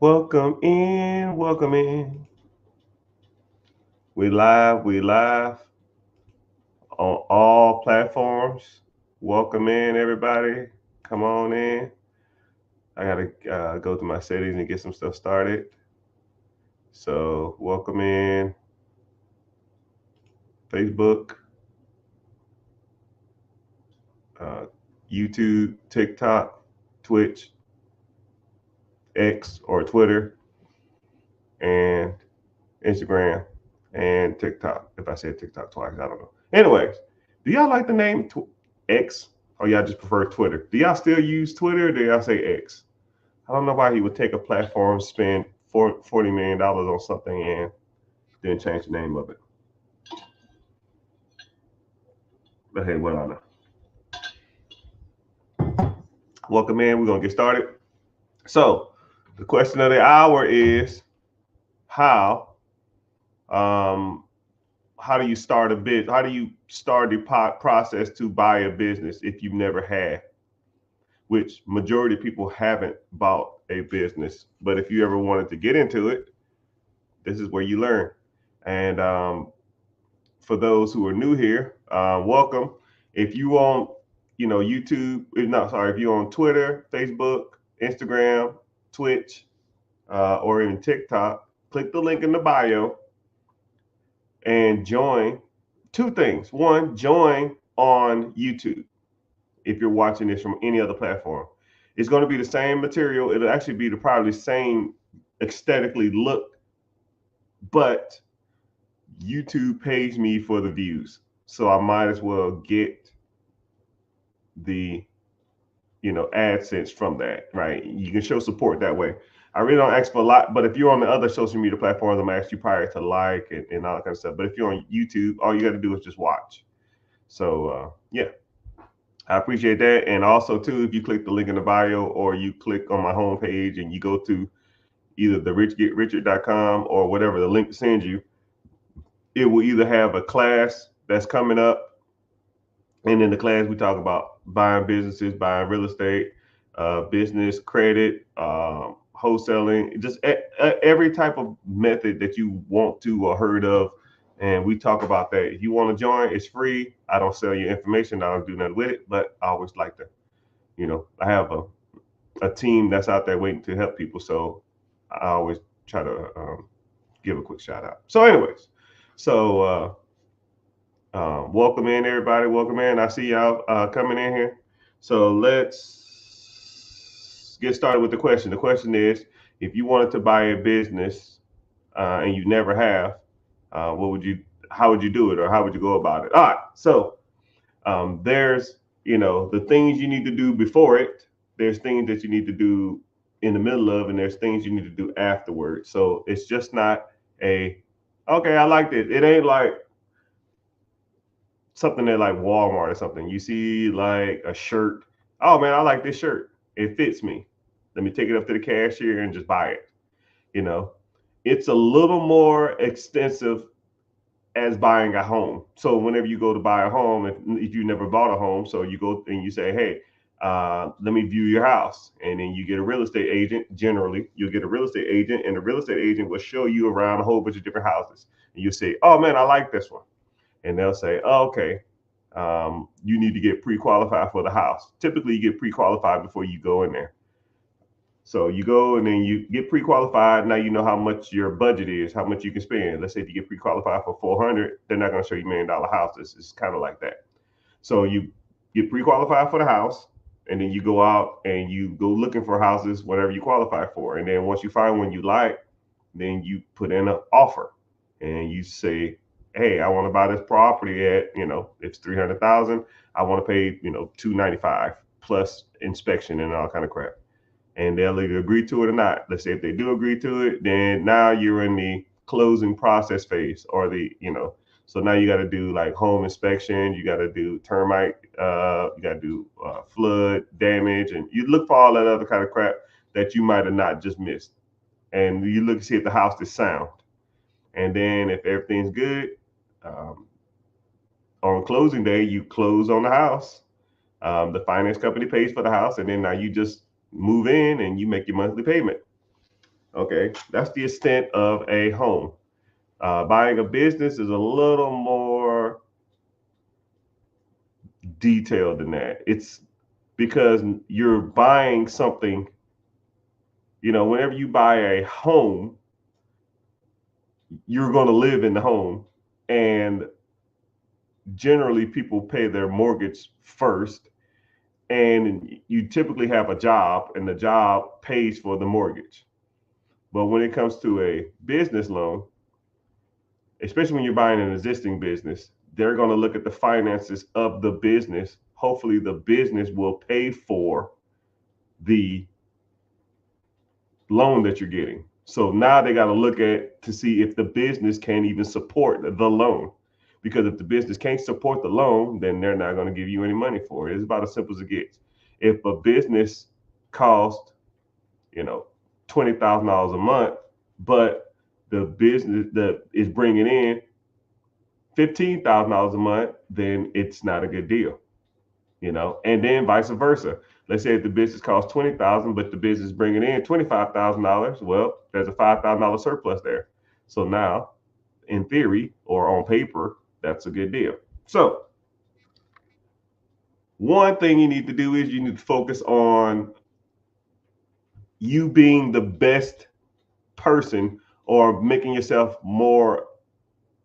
Welcome in, welcome in. We live on all platforms. Welcome in, everybody. Come on in. I gotta go to my settings and get some stuff started. So, welcome in Facebook, uh, YouTube, TikTok, Twitch, X or Twitter, and Instagram and TikTok. If I said TikTok twice, I don't know. Anyways, do y'all like the name X or y'all just prefer Twitter? Do y'all still use Twitter or do y'all say X? I don't know why he would take a platform, spend $40 million on something and then change the name of it. But hey, what I know. Welcome in. We're going to get started. So, the question of the hour is how um, how do you start a bit? How do you start the process to buy a business if you've never had? Which majority of people haven't bought a business. But if you ever wanted to get into it, this is where you learn. And for those who are new here, welcome. If you on, YouTube, not sorry, if you're on Twitter, Facebook, Instagram, Twitch, or even TikTok, click the link in the bio and join. Two things. One, join on YouTube if you're watching this from any other platform. It's going to be the same material. It'll actually be the probably same aesthetically look, but YouTube pays me for the views. So I might as well get the AdSense from that, right? You can show support that way. I really don't ask for a lot, but if you're on the other social media platforms, I'm asking you prior to like and all that kind of stuff. But if you're on YouTube, all you got to do is just watch. So yeah, I appreciate that. And also too, if you click the link in the bio or you click on my homepage and you go to either the richgetrichard.com or whatever the link sends you, it will either have a class that's coming up, and in the class we talk about buying businesses, buying real estate, business credit, wholesaling, just every type of method that you want to or heard of. And we talk about that. If you want to join, it's free. I don't sell your information. I don't do nothing with it, but I always like to, I have a team that's out there waiting to help people. So I always try to give a quick shout out. So, anyways, so welcome in, everybody. Welcome in. I see y'all coming in here. So let's get started with the question. The question is, if you wanted to buy a business and you never have, what would you? How would you do it, or how would you go about it? All right. So there's the things you need to do before it. There's things that you need to do in the middle of, and there's things you need to do afterwards. So it's just not a okay. I liked it. It ain't like something that like Walmart or something. You see like a shirt. Oh man, I like this shirt. It fits me. Let me take it up to the cashier and just buy it. You know, it's a little more extensive as buying a home. So whenever you go to buy a home, if you never bought a home, so you go and you say, hey, let me view your house. And then you get a real estate agent. Generally, you'll get a real estate agent, and the real estate agent will show you around a whole bunch of different houses. And you say, oh man, I like this one. And they'll say, oh, okay, you need to get pre-qualified for the house. Typically, you get pre-qualified before you go in there. So you go and then you get pre-qualified. Now you know how much your budget is, how much you can spend. Let's say if you get pre-qualified for 400, they're not going to show you $1 million houses. It's kind of like that. So you get pre-qualified for the house, and then you go out and you go looking for houses, whatever you qualify for. And then once you find one you like, then you put in an offer, and you say, hey, I want to buy this property at, it's 300,000. I want to pay, 295 plus inspection and all kind of crap. And they'll either agree to it or not. Let's say if they do agree to it, then now you're in the closing process phase, or so now you got to do like home inspection, you got to do termite, you got to do flood damage, and you look for all that other kind of crap that you might have not just missed. And you look to see if the house is sound. And then if everything's good, um, on closing day, you close on the house. The finance company pays for the house, and then now you just move in and you make your monthly payment. Okay, that's the extent of a home. Buying a business is a little more detailed than that. It's because you're buying something, whenever you buy a home, you're going to live in the home. And generally, people pay their mortgage first. And you typically have a job, and the job pays for the mortgage. But when it comes to a business loan, especially when you're buying an existing business, they're going to look at the finances of the business. Hopefully, the business will pay for the loan that you're getting. So now they got to look at to see if the business can even support the loan. Because if the business can't support the loan, then they're not going to give you any money for it. It's about as simple as it gets. If a business costs, you know, $20,000 a month, but the business that is bringing in $15,000 a month, then it's not a good deal, and then vice versa. Let's say if the business costs 20,000, but the business is bringing in $25,000. Well, there's a $5,000 surplus there. So now, in theory or on paper, that's a good deal. So one thing you need to do is you need to focus on you being the best person or making yourself more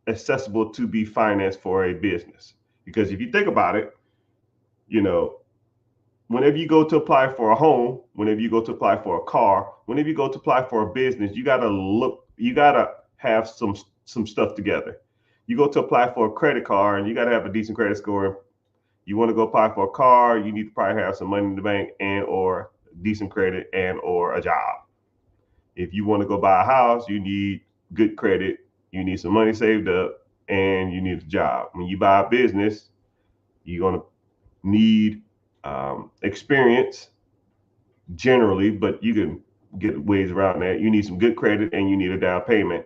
accessible to be financed for a business. Because if you think about it, you know, whenever you go to apply for a home, whenever you go to apply for a car, whenever you go to apply for a business, you gotta have some stuff together. You go to apply for a credit card and you gotta have a decent credit score. You want to go apply for a car, you need to probably have some money in the bank and or decent credit and or a job. If you want to go buy a house, you need good credit, you need some money saved up, and you need a job. When you buy a business, you're gonna need experience generally, but you can get ways around that. You need some good credit and you need a down payment.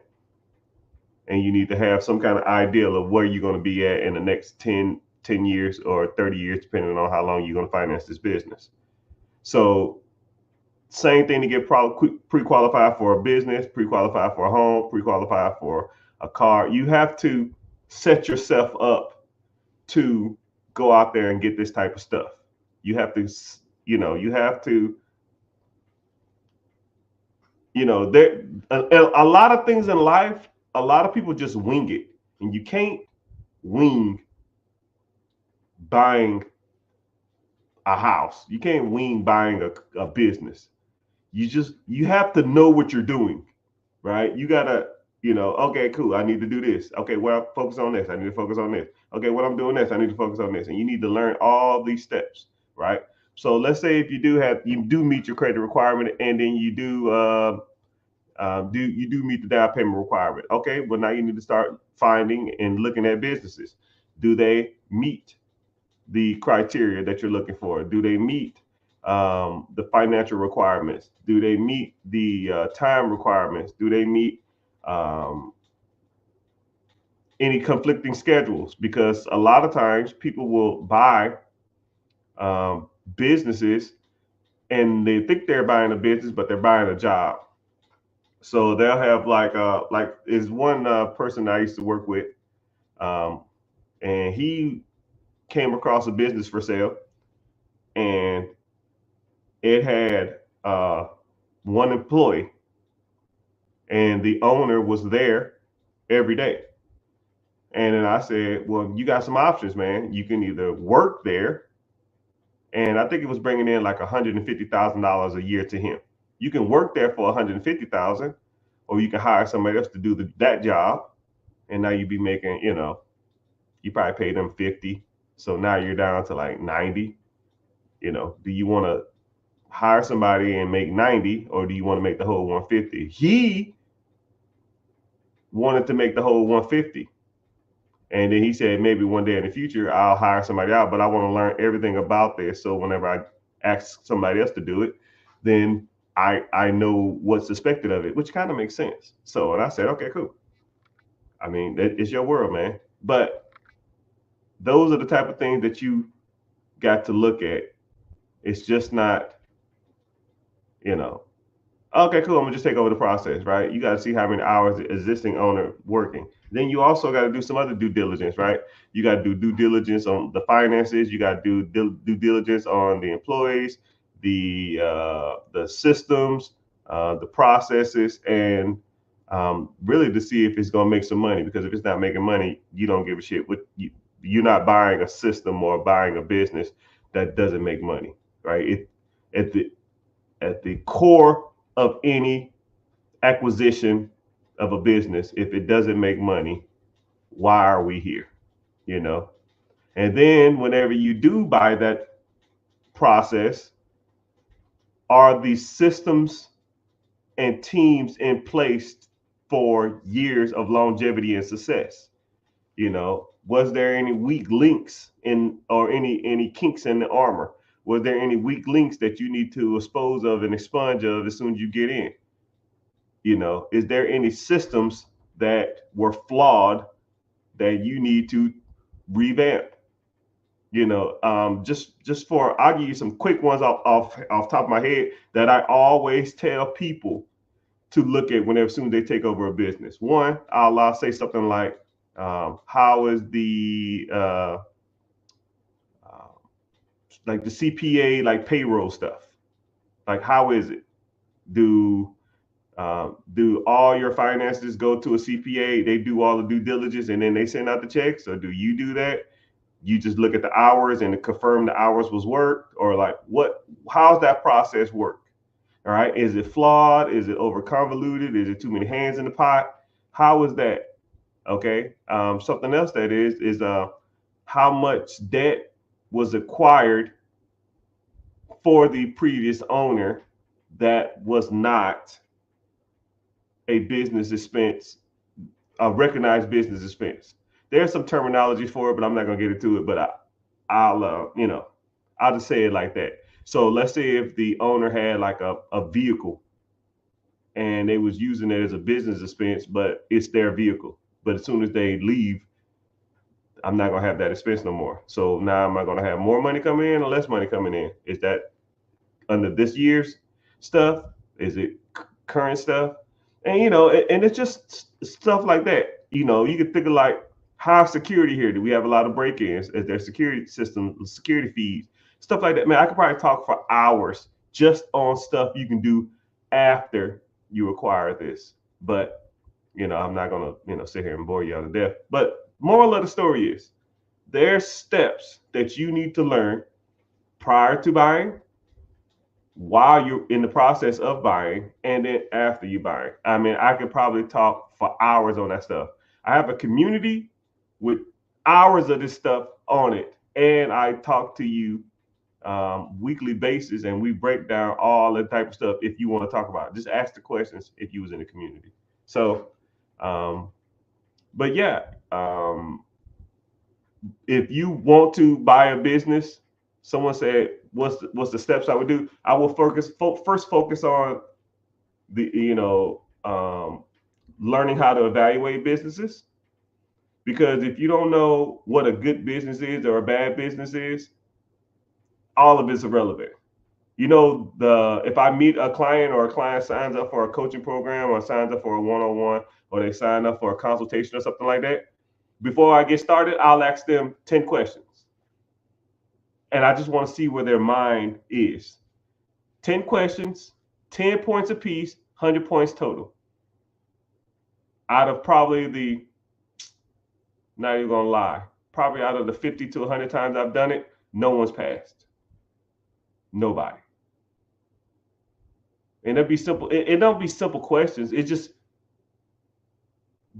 And you need to have some kind of ideal of where you're going to be at in the next 10 years or 30 years, depending on how long you're going to finance this business. So, same thing to get pre-qualified for a business, pre-qualified for a home, pre-qualified for a car. You have to set yourself up to go out there and get this type of stuff. You have to, you have to there a lot of things in life, a lot of people just wing it, and you can't wing buying a house, you can't wing buying a business. You have to know what you're doing, right? You gotta, okay, cool, I need to do this. Okay, well, I focus on this, I need to focus on this. Okay, when I'm doing this, I need to focus on this, and you need to learn all these steps, right? So let's say if you do meet your credit requirement, and then you do meet the down payment requirement? Okay, well, now you need to start finding and looking at businesses. Do they meet the criteria that you're looking for? Do they meet the financial requirements? Do they meet the time requirements? Do they meet any conflicting schedules? Because a lot of times people will buy businesses and they think they're buying a business, but they're buying a job. So they'll have like is one person I used to work with, um, and he came across a business for sale, and it had one employee, and the owner was there every day. And then I said, "Well, you got some options, man. You can either work there, and I think it was bringing in like $150,000 a year to him. You can work there for 150,000, or you can hire somebody else to do that job, and now you'd be making, you probably pay them 50. So now you're down to like 90. Do you want to hire somebody and make 90, or do you want to make the whole 150? He wanted to make the whole 150. And then he said, maybe one day in the future, I'll hire somebody out, but I want to learn everything about this. So whenever I ask somebody else to do it, then I know what's expected of it, which kind of makes sense. So, and I said, okay, cool. I mean, it's your world, man. But those are the type of things that you got to look at. It's just not, you know, Okay, cool. I'm gonna just take over the process, right? You got to see how many hours the existing owner working. Then you also got to do some other due diligence, right? You got to do due diligence on the finances. You got to do due diligence on the employees, the systems, the processes, and really to see if it's gonna make some money. Because if it's not making money, you don't give a shit. You're not buying a system or buying a business that doesn't make money, right? At the at the core of any acquisition of a business, if it doesn't make money, why are we here? You know? And then whenever you do buy that process, are the systems and teams in place for years of longevity and success? You know, was there any weak links in or any kinks in the armor? Was there any weak links that you need to expose of and expunge of as soon as you get in? You know, is there any systems that were flawed that you need to revamp? You know, just for I'll give you some quick ones off top of my head that I always tell people to look at whenever soon they take over a business. One, I'll say something like, how is uh, like the CPA like payroll stuff? Like how is it? Do do all your finances go to a CPA? They do all the due diligence and then they send out the checks, or do you do that? You just look at the hours and confirm the hours was worked, or like what? How's that process work? All right, is it flawed? Is it over convoluted? Is it too many hands in the pot? How is that? Okay. Something else that is how much debt was acquired for the previous owner that was not a business expense, a recognized business expense. There's some terminology for it, but I'm not gonna get into it. But I'll I'll just say it like that. So let's say if the owner had like a vehicle and they was using it as a business expense, but it's their vehicle. But as soon as they leave, I'm not gonna have that expense no more. So now am I gonna have more money coming in or less money coming in? Is that under this year's stuff? Is it current stuff? And and it's just stuff like that. You know, you can think of like high security here. Do we have a lot of break-ins? Is there security system, security feeds, stuff like that? Man, I could probably talk for hours just on stuff you can do after you acquire this. But I'm not gonna sit here and bore you out to death. But moral of the story is there's steps that you need to learn prior to buying, while you're in the process of buying, and then after you buy. I mean, I could probably talk for hours on that stuff. I have a community with hours of this stuff on it, and I talk to you weekly basis, and we break down all the type of stuff. If you want to talk about it, just ask the questions if you was in the community. So, but yeah, if you want to buy a business, someone said, what's the steps I would do? I will first focus on the learning how to evaluate businesses, because if you don't know what a good business is or a bad business is, all of it's irrelevant. The if I meet a client or a client signs up for a coaching program or signs up for a one-on-one or they sign up for a consultation or something like that, before I get started, I'll ask them 10 questions. And I just want to see where their mind is. 10 questions, 10 points apiece, 100 points total. Out of probably not even gonna lie, probably out of the 50 to 100 times I've done it, no one's passed. Nobody. And it'd be simple. It don't be simple questions. It's just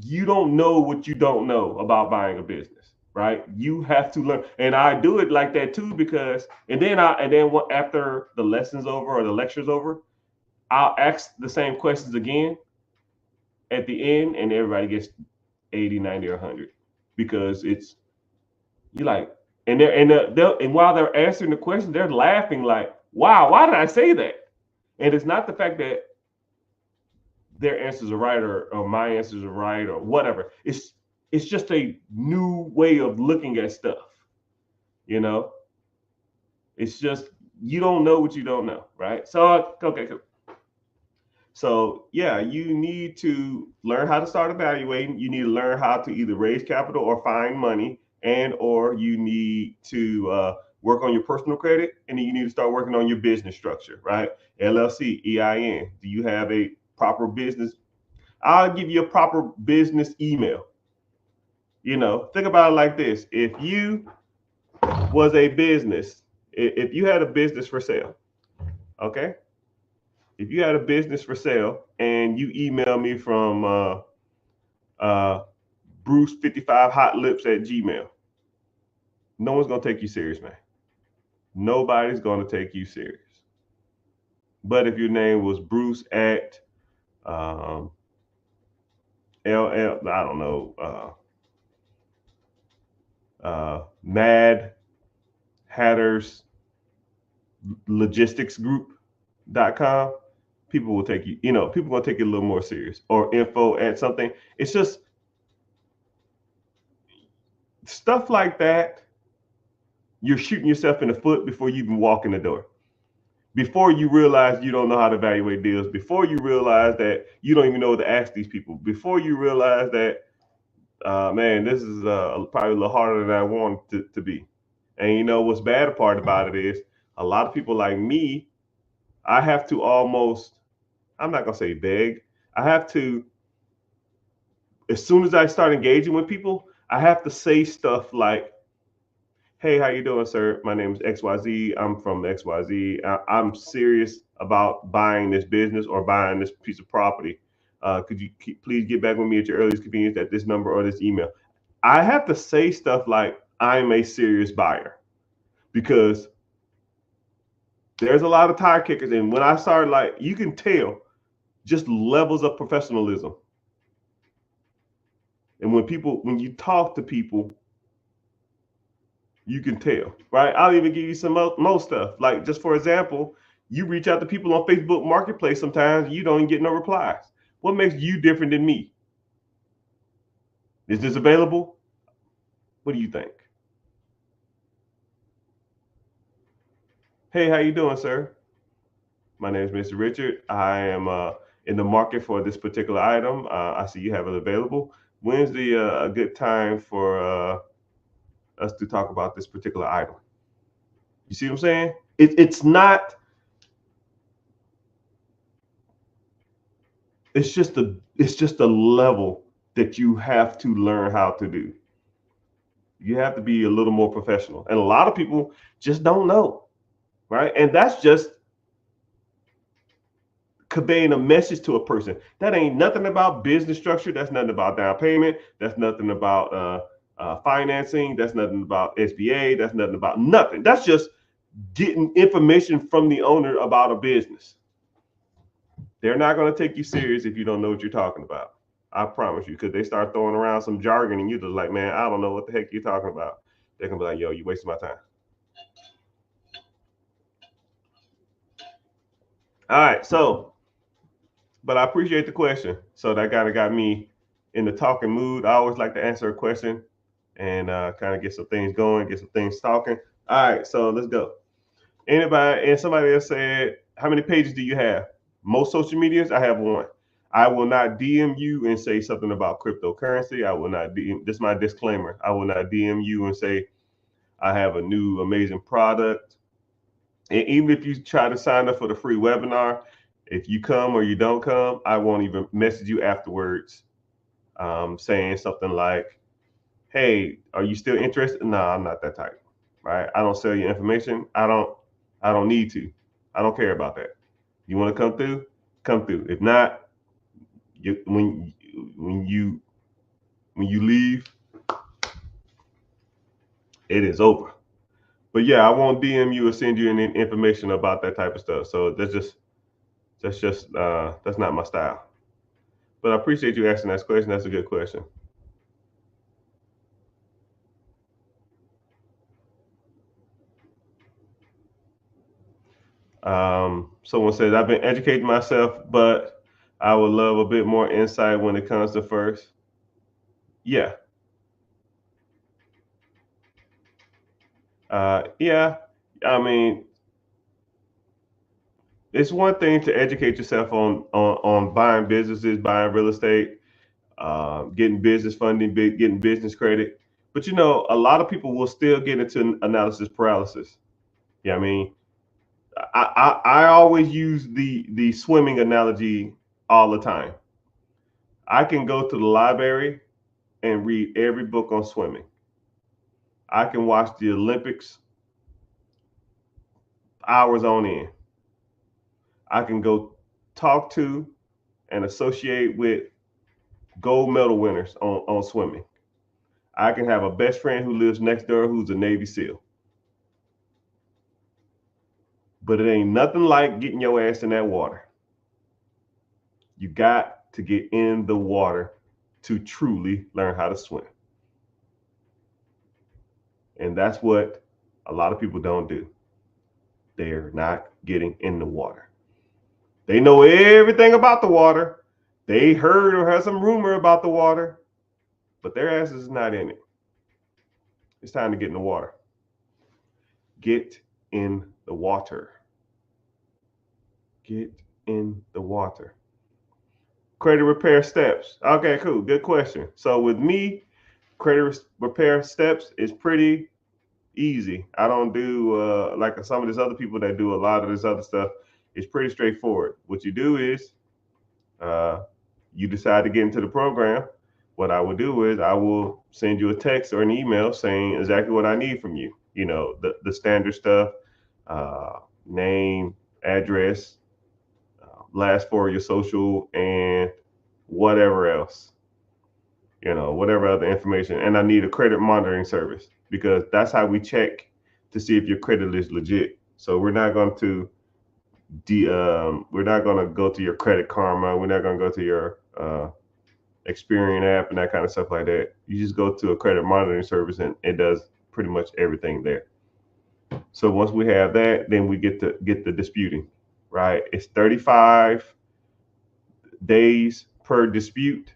you don't know what you don't know about buying a business, right? You have to learn, and I do it like that too, because and then after the lesson's over or the lecture's over, I'll ask the same questions again at the end, and everybody gets 80, 90, or 100, because it's you like, and while they're answering the question, they're laughing like, "Wow, why did I say that?" And it's not the fact that their answers are right or my answers are right or whatever. It's just a new way of looking at stuff. You know, it's just you don't know what you don't know, right? So okay, cool. So yeah, you need to learn how to start evaluating. You need to learn how to either raise capital or find money, and or you need to work on your personal credit, and then you need to start working on your business structure, right? LLC, EIN. Do you have a proper business? I'll give you a proper business email. Think about it like this: if you was a business, if you had a business for sale, okay, if you had a business for sale and you email me from uh, Bruce55hotlips@gmail, no one's gonna take you serious, man. Nobody's gonna take you serious. But if your name was Bruce at um, LL, I don't know, Mad Hatters Logistics Group.com, people will take you, people gonna take it a little more serious. Or info at something. It's just stuff like that. You're shooting yourself in the foot before you even walk in the door. Before you realize you don't know how to evaluate deals, before you realize that you don't even know what to ask these people, before you realize that, man, this is probably a little harder than I want it to be. And what's bad part about it is a lot of people like me, I have to almost, I'm not gonna say beg, I have to, as soon as I start engaging with people, I have to say stuff like, hey, how you doing, sir? My name is XYZ. I'm from XYZ. I'm serious about buying this business or buying this piece of property. Could you please get back with me at your earliest convenience at this number or this email? I have to say stuff like I'm a serious buyer because there's a lot of tire kickers. And when I started, like, you can tell just levels of professionalism. And when you talk to people, you can tell, right? I'll even give you some more stuff. Like, just for example, you reach out to people on Facebook Marketplace sometimes, you don't even get no replies. What makes you different than me? Is this available? What do you think? Hey, how you doing, sir? My name is Mr. Richard. I am in the market for this particular item. I see you have it available. When's a good time for us to talk about this particular item? You see what I'm saying? It's not. It's just a level that you have to learn how to do. You have to be a little more professional, and a lot of people just don't know, right? And that's just conveying a message to a person. That ain't nothing about business structure. That's nothing about down payment. That's nothing about financing. That's nothing about SBA. That's nothing about nothing. That's just getting information from the owner about a business. They're not going to take you serious if you don't know what you're talking about. I promise you, because they start throwing around some jargon and you're just like, man, I don't know what the heck you're talking about. They're going to be like, yo, you wasting my time. All right. So, but I appreciate the question. So that kind of got me in the talking mood. I always like to answer a question and kind of get some things going, get some things talking. All right. So let's go. Anybody, and somebody else said, how many pages do you have? Most social medias, I have one. I will not DM you and say something about cryptocurrency. I will not DM, this is my disclaimer. I will not DM you and say I have a new amazing product. And even if you try to sign up for the free webinar, if you come or you don't come, I won't even message you afterwards saying something like, hey, are you still interested? No, I'm not that type, right? I don't sell your information. I don't need to. I don't care about that. You want to come through? Come through. If not, when you leave, it is over. But yeah, I won't DM you or send you any information about that type of stuff. So that's not my style. But I appreciate you asking that question. That's a good question. Someone says I've been educating myself, but I would love a bit more insight when it comes to first. Yeah, yeah. I mean, It's one thing to educate yourself on buying businesses, buying real estate, getting business funding, getting business credit. But a lot of people will still get into analysis paralysis. Yeah, I mean, I always use the swimming analogy all the time. I can go to the library and read every book on swimming. I can watch the Olympics hours on end. I can go talk to and associate with gold medal winners on swimming. I can have a best friend who lives next door who's a Navy SEAL. But it ain't nothing like getting your ass in that water. You got to get in the water to truly learn how to swim. And that's what a lot of people don't do. They're not getting in the water. They know everything about the water. They heard or heard some rumor about the water, but their ass is not in it. It's time to get in the water. Get in the water. Get in the water. Credit repair steps. Okay, cool. Good question. So with me, credit repair steps is pretty easy. I don't do like some of these other people that do a lot of this other stuff. It's pretty straightforward. What you do is you decide to get into the program. What I will do is I will send you a text or an email saying exactly what I need from you. The standard stuff, name, address, last four of your social, and whatever else, whatever other information. And I need a credit monitoring service because that's how we check to see if your credit is legit. So we're not going to go to your Credit Karma. We're not going to go to your Experian app and that kind of stuff like that. You just go to a credit monitoring service and it does pretty much everything there. So once we have that, then we get the disputing, right? It's 35 days per dispute,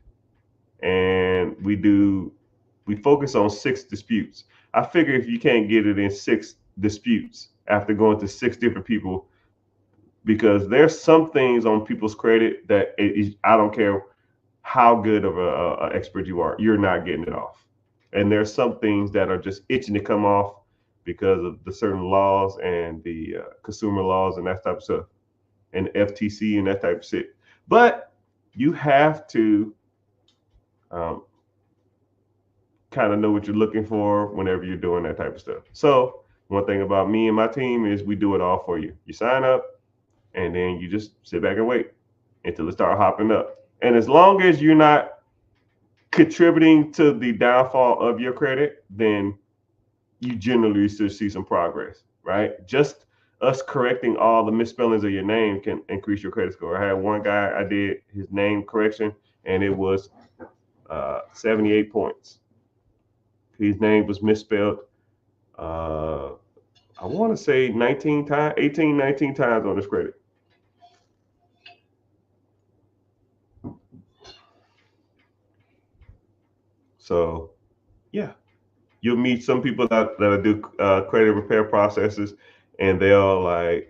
and we focus on 6 disputes. I figure if you can't get it in 6 disputes after going to 6 different people, because there's some things on people's credit that I don't care how good of a expert you are, you're not getting it off. And there's some things that are just itching to come off because of the certain laws and the consumer laws and that type of stuff, and FTC and that type of shit. But you have to kind of know what you're looking for whenever you're doing that type of stuff. So one thing about me and my team is we do it all for you. You sign up and then you just sit back and wait until it starts hopping up. And as long as you're not contributing to the downfall of your credit, then you generally should see some progress, right? Just us correcting all the misspellings of your name can increase your credit score. I had one guy, I did his name correction, and it was 78 points. His name was misspelled, I want to say 19 times on his credit. So, yeah, you'll meet some people that do credit repair processes, and they'll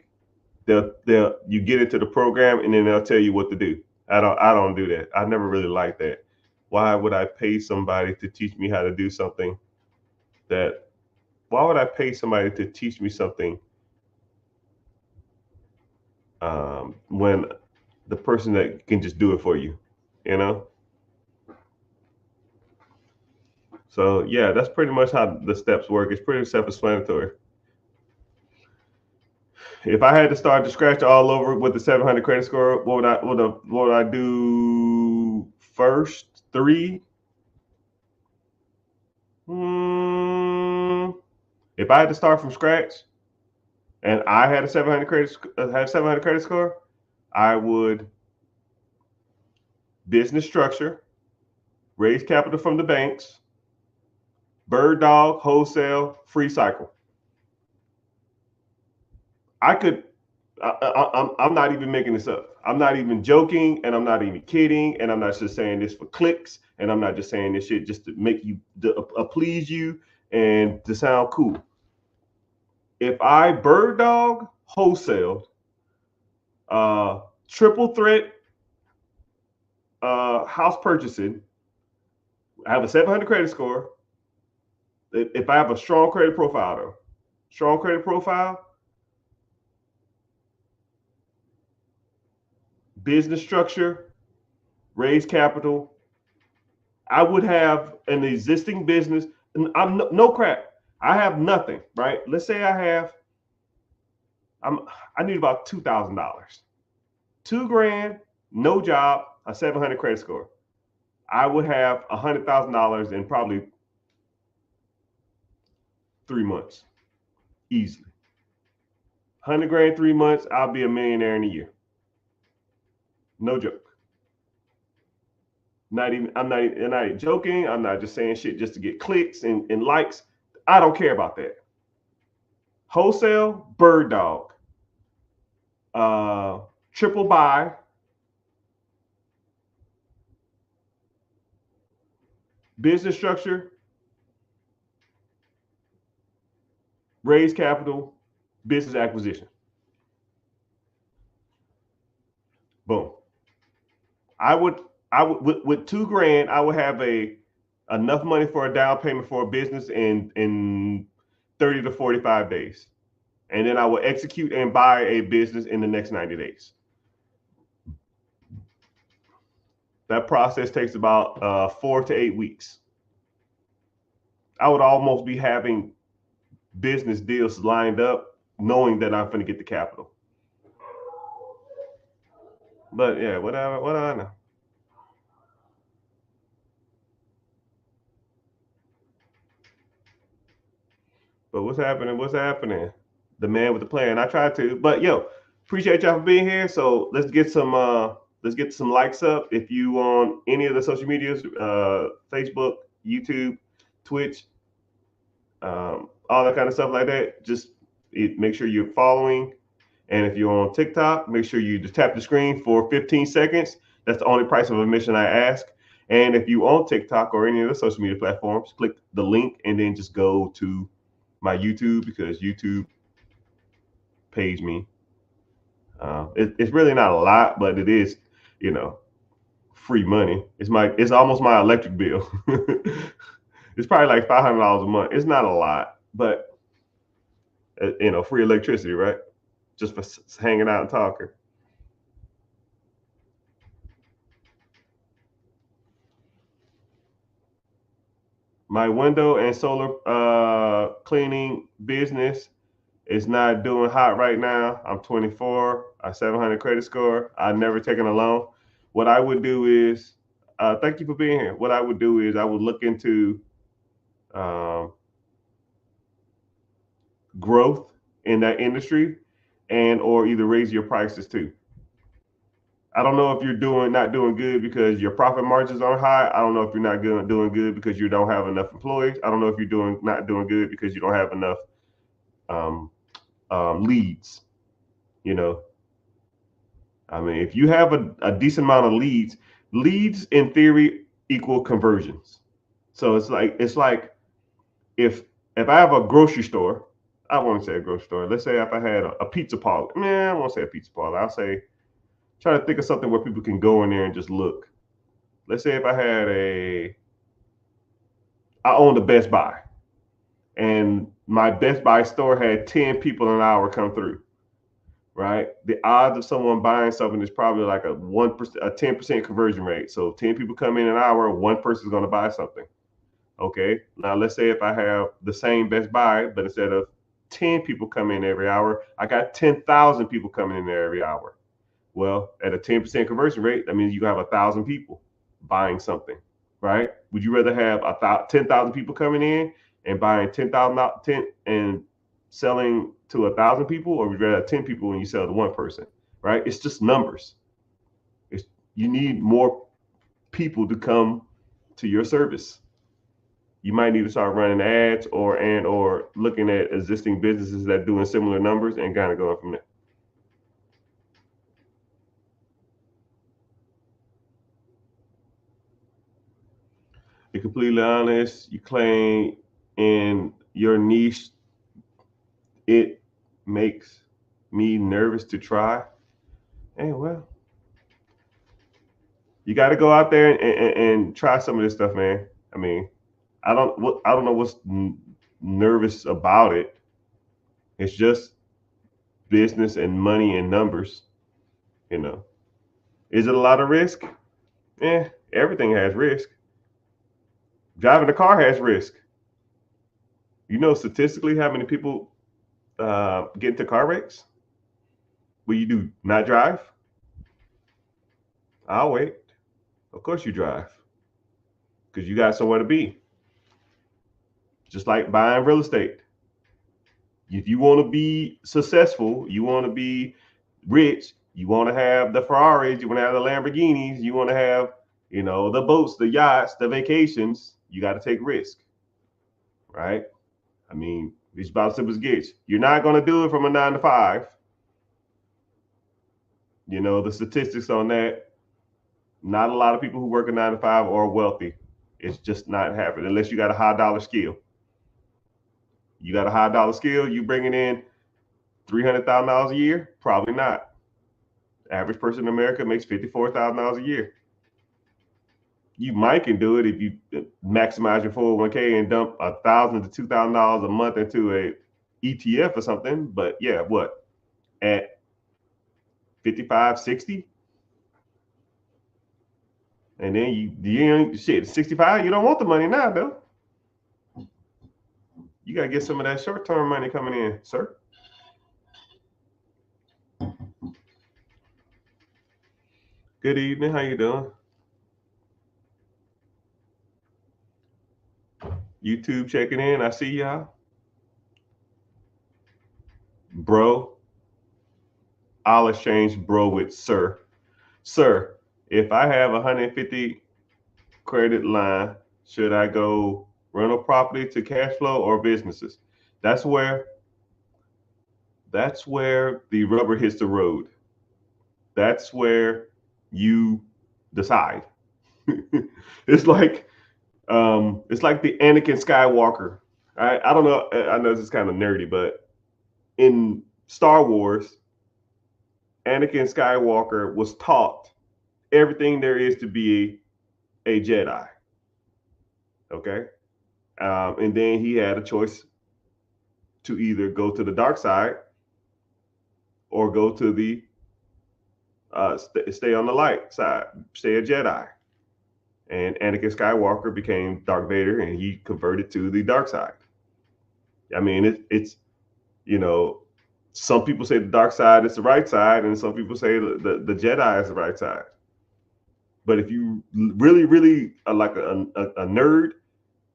you get into the program and then they'll tell you what to do. I don't do that. I never really liked that. Why would I pay somebody to teach me how to do something that? Why would I pay somebody to teach me something when the person that can just do it for you, you know? So yeah, that's pretty much how the steps work. It's pretty self-explanatory. If I had to start to scratch all over with the 700 credit score, what would I do first? 3. If I had to start from scratch, and I had a 700 credit score, I would business structure, raise capital from the banks, bird dog, wholesale, free cycle. I'm not even making this up. I'm not even joking, and I'm not even kidding, and I'm not just saying this for clicks, and I'm not just saying this shit just to make you, please you, and to sound cool. If I bird dog wholesale Triple threat house purchasing. I have a 700 credit score. If I have a strong credit profile, though, strong credit profile, business structure, raise capital. I would have an existing business, and I'm no crap. I have nothing, right? Let's say I need about $2,000, $2,000, no job, a 700 credit score. I would have $100,000 in probably 3 months, easily. 100 grand, 3 months, I'll be a millionaire in a year. No joke. I'm not joking. I'm not just saying shit just to get clicks and likes. I don't care about that. Wholesale, bird dog. Triple buy. Business structure. Raise capital. Business acquisition. Boom. I would with $2,000, I would have enough money for a down payment for a business in 30 to 45 days. And then I will execute and buy a business in the next 90 days. That process takes about 4 to 8 weeks. I would almost be having business deals lined up, knowing that I'm going to get the capital. But yeah, what do I know? But what's happening? What's happening? The man with the plan. I tried to, but yo, appreciate y'all for being here. So let's get some likes up. If you on any of the social medias, Facebook, YouTube, Twitch, all that kind of stuff like that, just make sure you're following. And if you're on TikTok, make sure you just tap the screen for 15 seconds. That's the only price of admission I ask. And if you on TikTok or any of the social media platforms, click the link and then just go to my YouTube, because YouTube pays me. It's really not a lot, but it is, free money. It's almost my electric bill. It's probably like $500 a month. It's not a lot, but free electricity, right? Just for hanging out and talking. My window and solar cleaning business is not doing hot right now. I'm 24, a 700 credit score. I've never taken a loan. What I would do is, thank you for being here. What I would do is I would look into growth in that industry, and or either raise your prices too. I don't know if you're not doing good because your profit margins aren't high. I don't know if you're not doing good because you don't have enough employees. I don't know if you're not doing good because you don't have enough leads. I mean, if you have a decent amount of leads in theory equal conversions. So it's like if I have a grocery store, I won't say a grocery store. Let's say if I had a pizza parlor. I won't say a pizza parlor. I'll say, try to think of something where people can go in there and just look. Let's say if I owned a Best Buy, and my Best Buy store had 10 people an hour come through, right? The odds of someone buying something is probably like a 1%, a 10% conversion rate. So 10 people come in an hour, one person is going to buy something. Okay. Now let's say if I have the same Best Buy, but instead of 10 people come in every hour, I got 10,000 people coming in there every hour. Well, at a 10% conversion rate, that means you have 1,000 people buying something, right? Would you rather have 10,000 people coming in and buying 10,000 and selling to 1,000 people, or would you rather have 10 people when you sell to one person, right? It's just numbers. You need more people to come to your service. You might need to start running ads or looking at existing businesses that are doing similar numbers and kind of going from there. Be completely honest, you claim in your niche, it makes me nervous to try. Hey, well, you got to go out there and try some of this stuff, man. I mean, I don't know what's nervous about it. It's just business and money and numbers. You know, is it a lot of risk? Everything has risk. Driving a car has risk. You know, statistically, how many people get into car wrecks? Will you do not drive? I'll wait. Of course you drive because you got somewhere to be. Just like buying real estate. If you want to be successful, you want to be rich, you want to have the Ferraris, you want to have the Lamborghinis, you want to have, the boats, the yachts, the vacations, you got to take risk, right? I mean, it's about as simple as it gets. You're not going to do it from a 9 to 5. The statistics on that, not a lot of people who work a 9 to 5 are wealthy. It's just not happening unless you got a high dollar skill. You got a high dollar skill, you bringing in $300,000 a year? Probably not. Average person in America makes $54,000 a year. You might can do it if you maximize your 401k and dump $1,000 to $2,000 a month into a ETF or something. But yeah, what at 55, 60? And then you shit 65. You don't want the money now, though. You gotta get some of that short-term money coming in, sir. Good evening. How you doing? YouTube checking in. I see y'all. Bro. I'll exchange bro with sir. Sir, if I have 150 credit line, should I go rental property to cash flow or businesses? That's where the rubber hits the road. That's where you decide. It's like the Anakin Skywalker. I don't know. I know this is kind of nerdy, but in Star Wars, Anakin Skywalker was taught everything there is to be a Jedi. Okay, and then he had a choice to either go to the dark side or go to the stay on the light side, stay a Jedi. And Anakin Skywalker became Darth Vader, and he converted to the dark side. I mean, it's some people say the dark side is the right side, and some people say the Jedi is the right side. But if you really, really are like a nerd,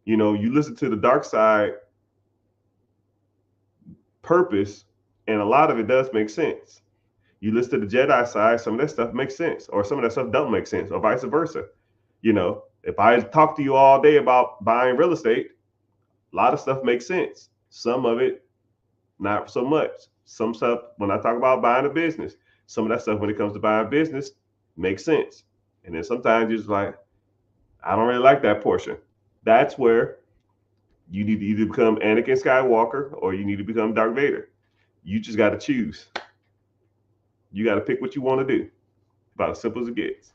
you listen to the dark side purpose, and a lot of it does make sense. You listen to the Jedi side, some of that stuff makes sense, or some of that stuff don't make sense, or vice versa. If I talk to you all day about buying real estate, a lot of stuff makes sense. Some of it, not so much. Some stuff, when I talk about buying a business, some of that stuff when it comes to buying a business makes sense. And then sometimes you're just like, I don't really like that portion. That's where you need to either become Anakin Skywalker or you need to become Darth Vader. You just got to choose. You got to pick what you want to do. About as simple as it gets.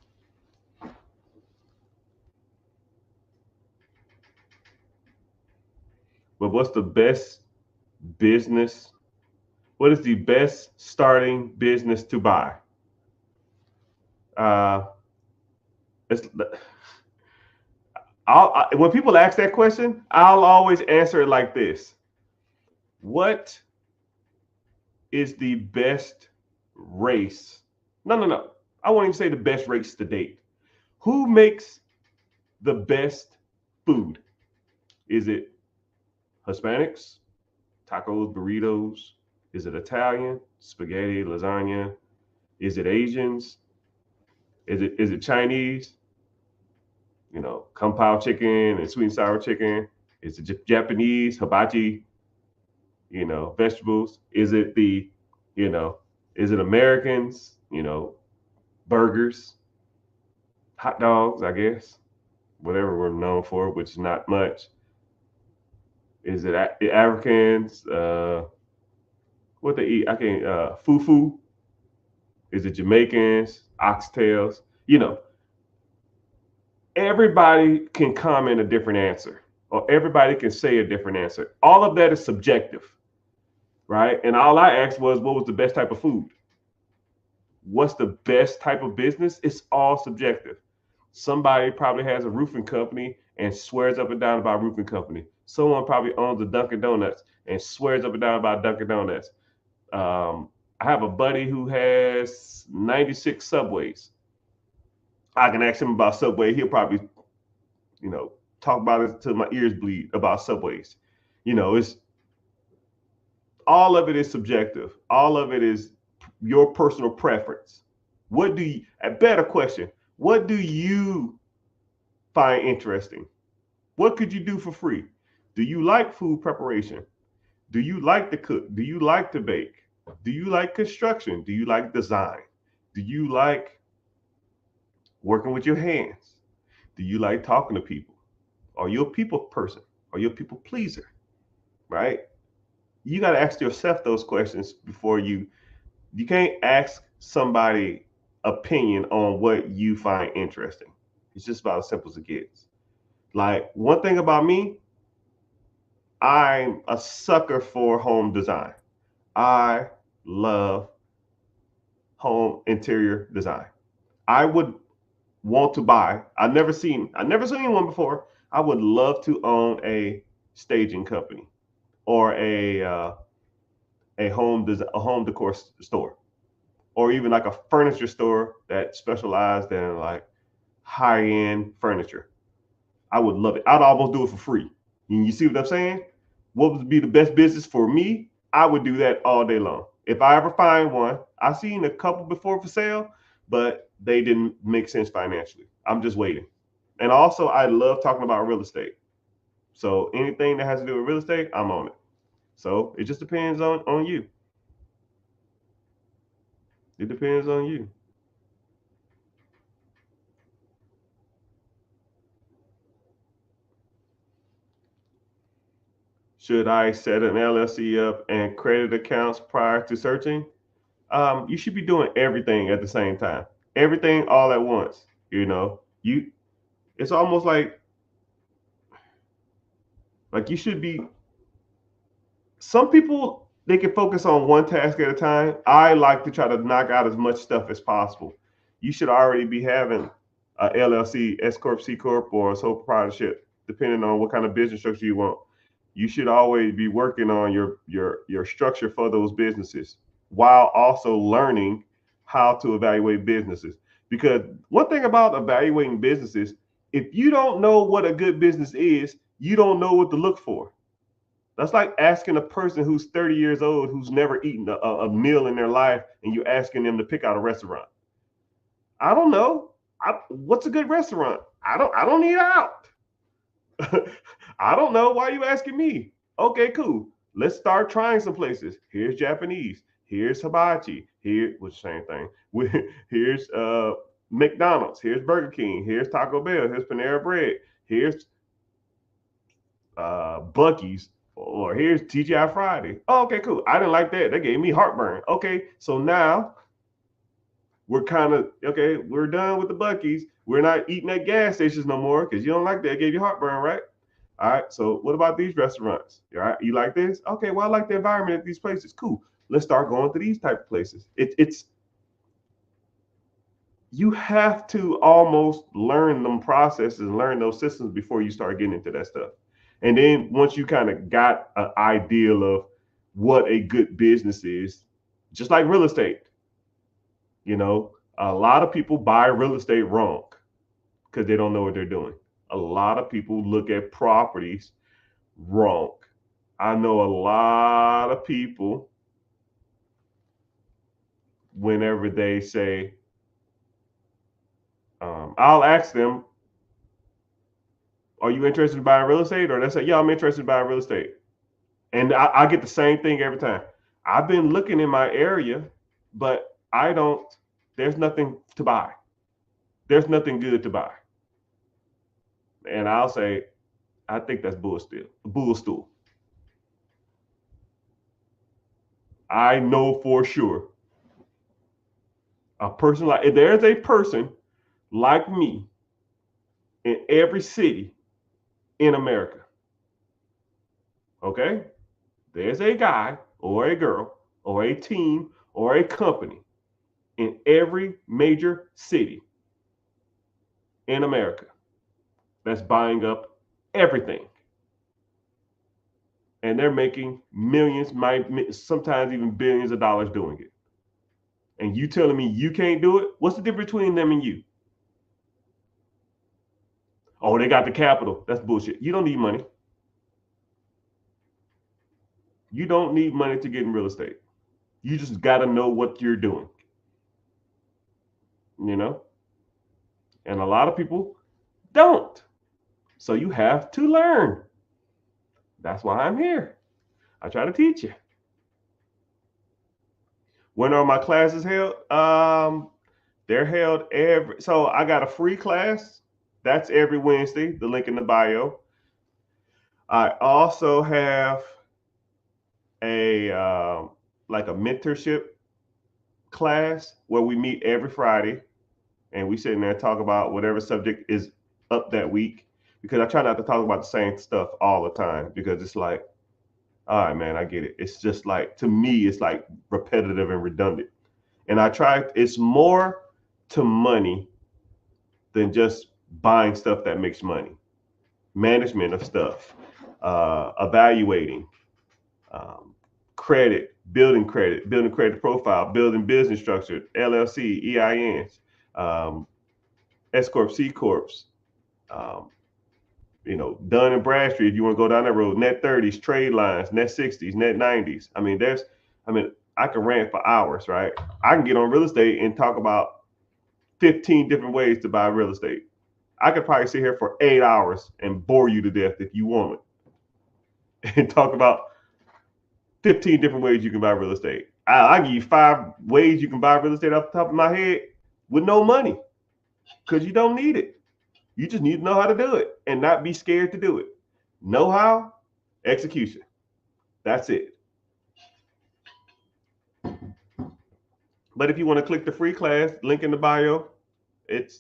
But what's the best business? What is the best starting business to buy? When people ask that question, I'll always answer it like this. What is the best race? No. I won't even say the best race to date. Who makes the best food? Is it Hispanics, tacos, burritos? Is it Italian, spaghetti, lasagna? Is it Asians? Is it Chinese? Kung Pao chicken and sweet and sour chicken. Is it Japanese, hibachi? Vegetables. Is it is it Americans? Burgers, hot dogs, I guess, whatever we're known for, which is not much. Is it Africans? What they eat? I can't. Fufu. Is it Jamaicans, oxtails? You know, everybody can comment a different answer, or everybody can say a different answer. All of that is subjective, right? And all I asked was, what was the best type of food? What's the best type of business? It's all subjective. Somebody probably has a roofing company and swears up and down about a roofing company. Someone probably owns a Dunkin' Donuts and swears up and down about Dunkin' Donuts. I have a buddy who has 96 Subways. I can ask him about Subway. He'll probably, talk about it till my ears bleed about Subways. It's all of it is subjective. All of it is your personal preference. A better question, what do you find interesting? What could you do for free? Do you like food preparation? Do you like to cook? Do you like to bake? Do you like construction? Do you like design? Do you like working with your hands? Do you like talking to people? Are you a people person? Are you a people pleaser? Right? You got to ask yourself those questions before you can't ask somebody opinion on what you find interesting. It's just about as simple as it gets. Like, one thing about me, I'm a sucker for home design. I love home interior design. I would want to buy. I've never seen one before. I would love to own a staging company or a home decor store, or even like a furniture store that specialized in like high end furniture. I would love it. I'd almost do it for free. And you see what I'm saying? What would be the best business for me? I would do that all day long. If I ever find one, I've seen a couple before for sale, but they didn't make sense financially. I'm just waiting. And also, I love talking about real estate. So anything that has to do with real estate, I'm on it. So it just depends on you. It depends on you. Should I set an LLC up and credit accounts prior to searching? You should be doing everything at the same time. Everything all at once. It's almost like you should be. Some people, they can focus on one task at a time. I like to try to knock out as much stuff as possible. You should already be having a LLC, S corp, C corp, or a sole proprietorship, depending on what kind of business structure you want. You should always be working on your structure for those businesses while also learning how to evaluate businesses. Because one thing about evaluating businesses, if you don't know what a good business is, you don't know what to look for. That's like asking a person who's 30 years old who's never eaten a meal in their life, and you're asking them to pick out a restaurant. I don't know. What's a good restaurant? I don't eat out. I don't know. Why are you asking me? Okay, cool. Let's start trying some places. Here's Japanese. Here's hibachi. Here, which same thing. Here's McDonald's. Here's Burger King. Here's Taco Bell. Here's Panera Bread. Here's Bucky's. Or here's TGI Friday. Oh, okay, cool. I didn't like that. They gave me heartburn. Okay, so now we're we're done with the Bucky's. We're not eating at gas stations no more because you don't like that. It gave you heartburn, right? All right. So what about these restaurants? All right. You like this? Okay. Well, I like the environment at these places. Cool. Let's start going to these type of places. It's you have to almost learn them processes and learn those systems before you start getting into that stuff. And then once you kind of got an ideal of what a good business is, just like real estate, a lot of people buy real estate wrong because they don't know what they're doing. A lot of people look at properties wrong. I know a lot of people, whenever they say, I'll ask them, are you interested in buying real estate? Or they say, yeah, I'm interested in buying real estate. And I get the same thing every time. I've been looking in my area, but there's nothing to buy. There's nothing good to buy. And I'll say, I think that's bull stool. I know for sure A person like, if there's a person like me in every city in America, okay? There's a guy or a girl or a team or a company in every major city in America that's buying up everything. And they're making millions, sometimes even billions of dollars doing it. And you telling me you can't do it? What's the difference between them and you? Oh, they got the capital. That's bullshit. You don't need money. You don't need money to get in real estate. You just got to know what you're doing. You know? And a lot of people don't. So you have to learn. That's why I'm here. I try to teach you. When are my classes held? They're held so I got a free class. That's every Wednesday, the link in the bio. I also have a like a mentorship class where we meet every Friday and we sit in there and talk about whatever subject is up that week, because I try not to talk about the same stuff all the time, because it's like, all right, man, I get it. It's just like, to me, it's like repetitive and redundant. And it's more to money than just buying stuff that makes money. Management of stuff, evaluating, building credit profile, building business structure, LLC, EINs, S Corp, C Corps, Dun and Bradstreet, if you want to go down that road, net 30s, trade lines, net 60s, net 90s. I can rant for hours, right? I can get on real estate and talk about 15 different ways to buy real estate. I could probably sit here for 8 hours and bore you to death if you want it, and talk about 15 different ways you can buy real estate. I give you 5 ways you can buy real estate off the top of my head with no money, because you don't need it. You just need to know how to do it and not be scared to do it. Know how, execution. That's it. But if you want to click the free class, link in the bio, it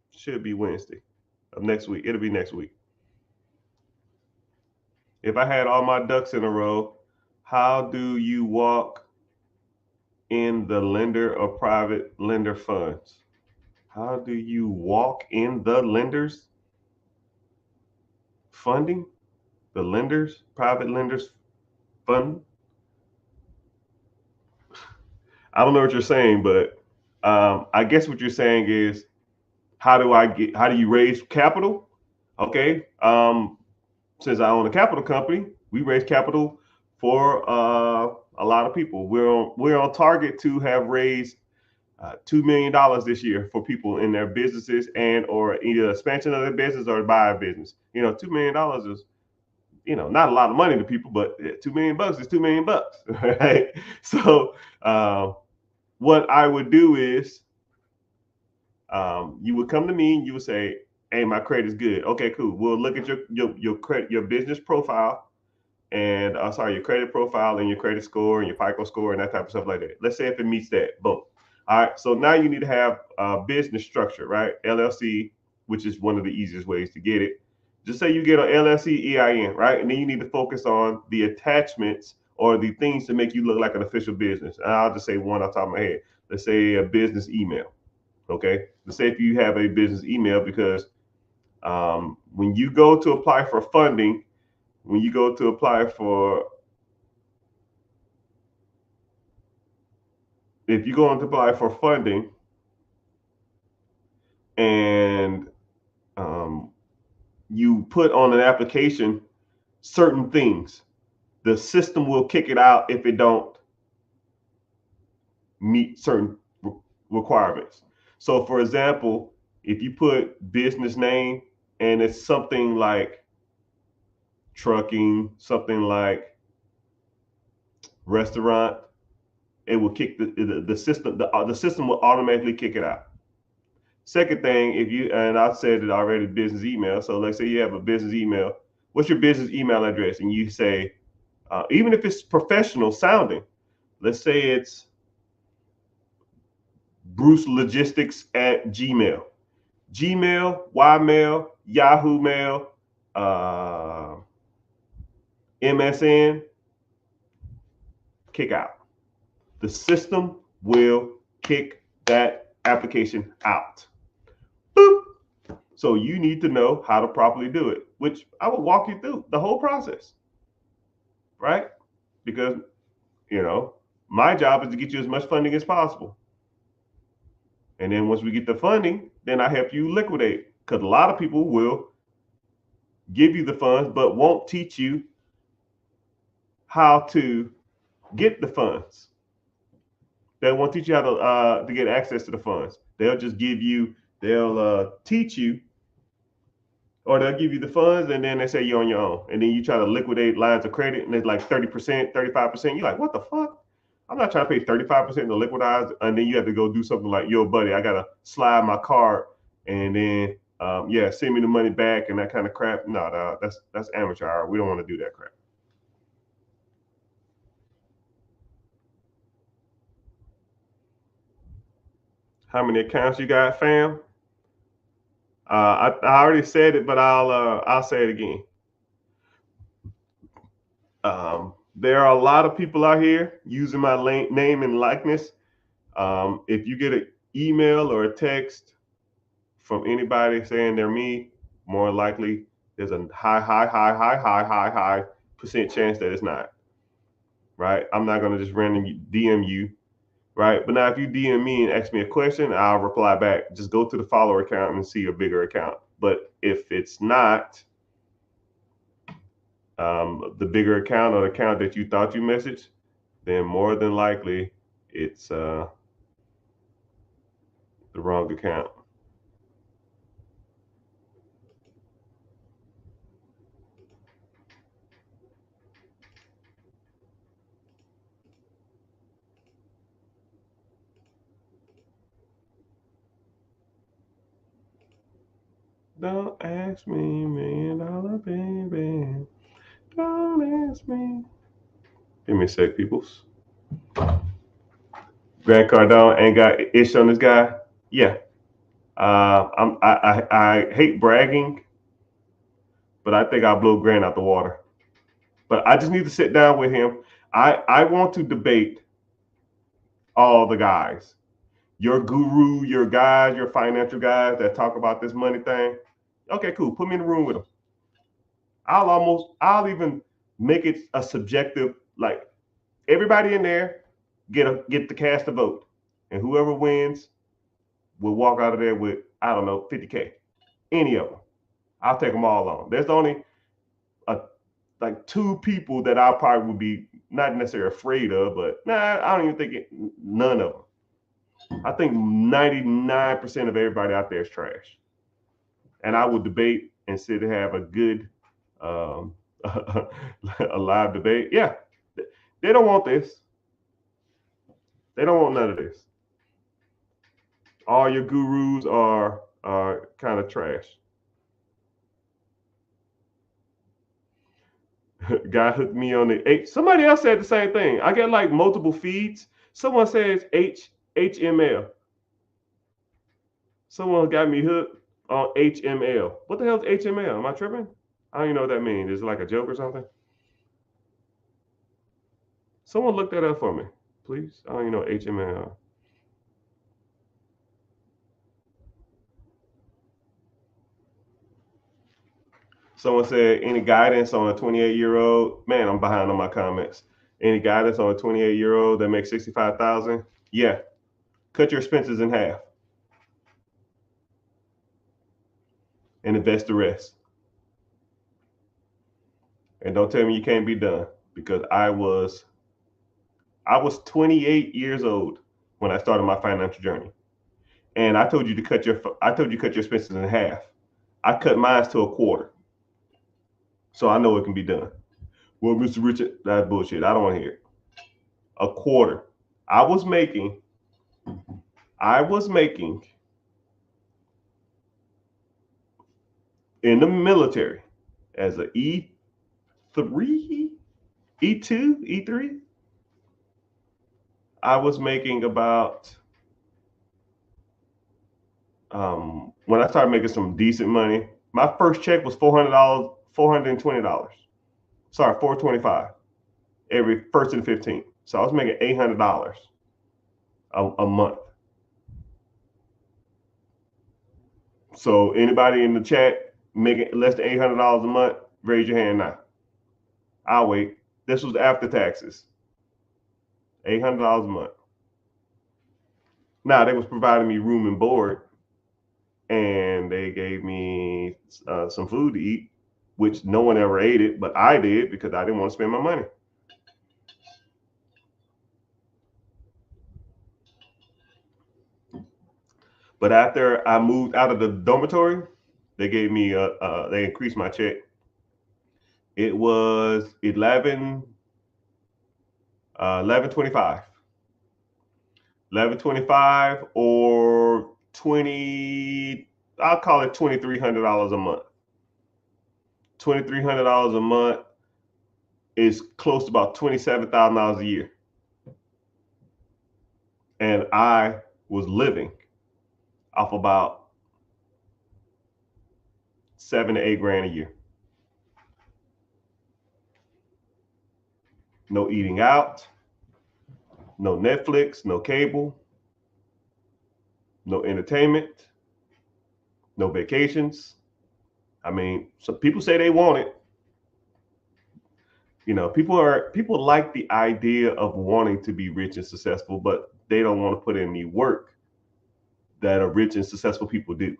should be Wednesday of next week. It'll be next week. If I had all my ducks in a row, how do you walk in the lender or private lender funds? How do you walk in the lenders funding? The lenders, private lenders fund? I don't know what you're saying, but I guess what you're saying is, how do you raise capital? Okay. Since I own a capital company, we raise capital for a lot of people. We're on target to have raised $2 million this year for people in their businesses or either expansion of their business or buy a business. $2 million is, not a lot of money to people, but $2 million is $2 million, right? So what I would do is, you would come to me and you would say, hey, my credit is good. Okay, cool. We'll look at your credit, your business profile, and your credit profile and your credit score and your FICO score and that type of stuff like that. Let's say if it meets that, boom. All right. So now you need to have a business structure, right? LLC, which is one of the easiest ways to get it. Just say you get an LLC EIN, right? And then you need to focus on the attachments or the things to make you look like an official business. And I'll just say one off the top of my head. Let's say a business email. Okay. Let's say if you have a business email, because when you go to apply for funding, if you're going to apply for funding and you put on an application certain things, the system will kick it out if it don't meet certain requirements. So for example, if you put business name and it's something like trucking, something like restaurant, it will kick the system. The system will automatically kick it out. Second thing, and I said it already, business email. So let's say you have a business email. What's your business email address? And you say, even if it's professional sounding, let's say it's BruceLogistics@gmail. Gmail, Ymail, Yahoo Mail, MSN, kick out. The system will kick that application out. Boop. So you need to know how to properly do it, which I will walk you through the whole process, right? Because, my job is to get you as much funding as possible. And then once we get the funding, then I help you liquidate. Because a lot of people will give you the funds, but won't teach you how to get the funds. They won't teach you how to get access to the funds. They'll just they'll teach you, or they'll give you the funds, and then they say you're on your own. And then you try to liquidate lines of credit, and it's like 30%, 35%. You're like, what the fuck? I'm not trying to pay 35% to liquidize, and then you have to go do something like, yo, buddy, I gotta slide my card, and then send me the money back and that kind of crap. No, that's amateur hour. We don't want to do that crap. How many accounts you got, fam? I already said it, but I'll say it again. There are a lot of people out here using my name and likeness. If you get an email or a text from anybody saying they're me, more likely there's a high percent chance that it's not. Right? I'm not gonna just randomly DM you. Right? But now if you DM me and ask me a question, I'll reply back. Just go to the follower account and see a bigger account. But if it's not the bigger account or the account that you thought you messaged, then more than likely it's the wrong account. Don't ask me, $1 million baby. Don't ask me. Give me a sec, peoples. Grant Cardone ain't got ish on this guy. Yeah. I hate bragging, but I think I blew Grant out the water. But I just need to sit down with him. I want to debate all the guys. Your guru, your guys, your financial guys that talk about this money thing. Okay, cool. Put me in the room with them. I'll even make it a subjective, like everybody in there get the cast a vote. And whoever wins will walk out of there with, I don't know, 50K. Any of them. I'll take them all on. There's only like 2 people that I probably would be not necessarily afraid of, but I don't even think none of them. I think 99% of everybody out there is trash. And I would debate and sit and have a good a live debate. Yeah, they don't want this. They don't want none of this. All your gurus are kind of trash. Guy hooked me on the H. Somebody else said the same thing. I get like multiple feeds. Someone says HML. Someone got me hooked on HML. What the hell is HML? Am I tripping? I don't even know what that means. Is it like a joke or something? Someone look that up for me, please. I don't even know what HML. Someone said, any guidance on a 28-year-old? Man, I'm behind on my comments. Any guidance on a 28-year-old that makes 65,000? Yeah. Cut your expenses in half and invest the rest. And don't tell me you can't be done, because I was 28 years old when I started my financial journey. And I told you to cut your expenses in half. I cut mine to a quarter. So I know it can be done. Well, Mr. Richard, that's bullshit. I don't want to hear it. A quarter. I was making in the military as a E3, E2, E3. I was making about when I started making some decent money, my first check was $400, $420. Sorry, $425 every first and 15th. So I was making $800 a month. So anybody in the chat making less than $800 a month, raise your hand now. I'll wait. This was after taxes. $800 a month. Now they was providing me room and board, and they gave me some food to eat, which no one ever ate it, but I did because I didn't want to spend my money. But after I moved out of the dormitory, they gave me they increased my check. It was 11.25. 11.25 or 20, I'll call it $2,300 a month. $2,300 a month is close to about $27,000 a year. And I was living off about 7 to 8 grand a year. No eating out, no Netflix, no cable, no entertainment, no vacations. I mean, some people say they want it. You know, people like the idea of wanting to be rich and successful, but they don't want to put in the work that a rich and successful people do.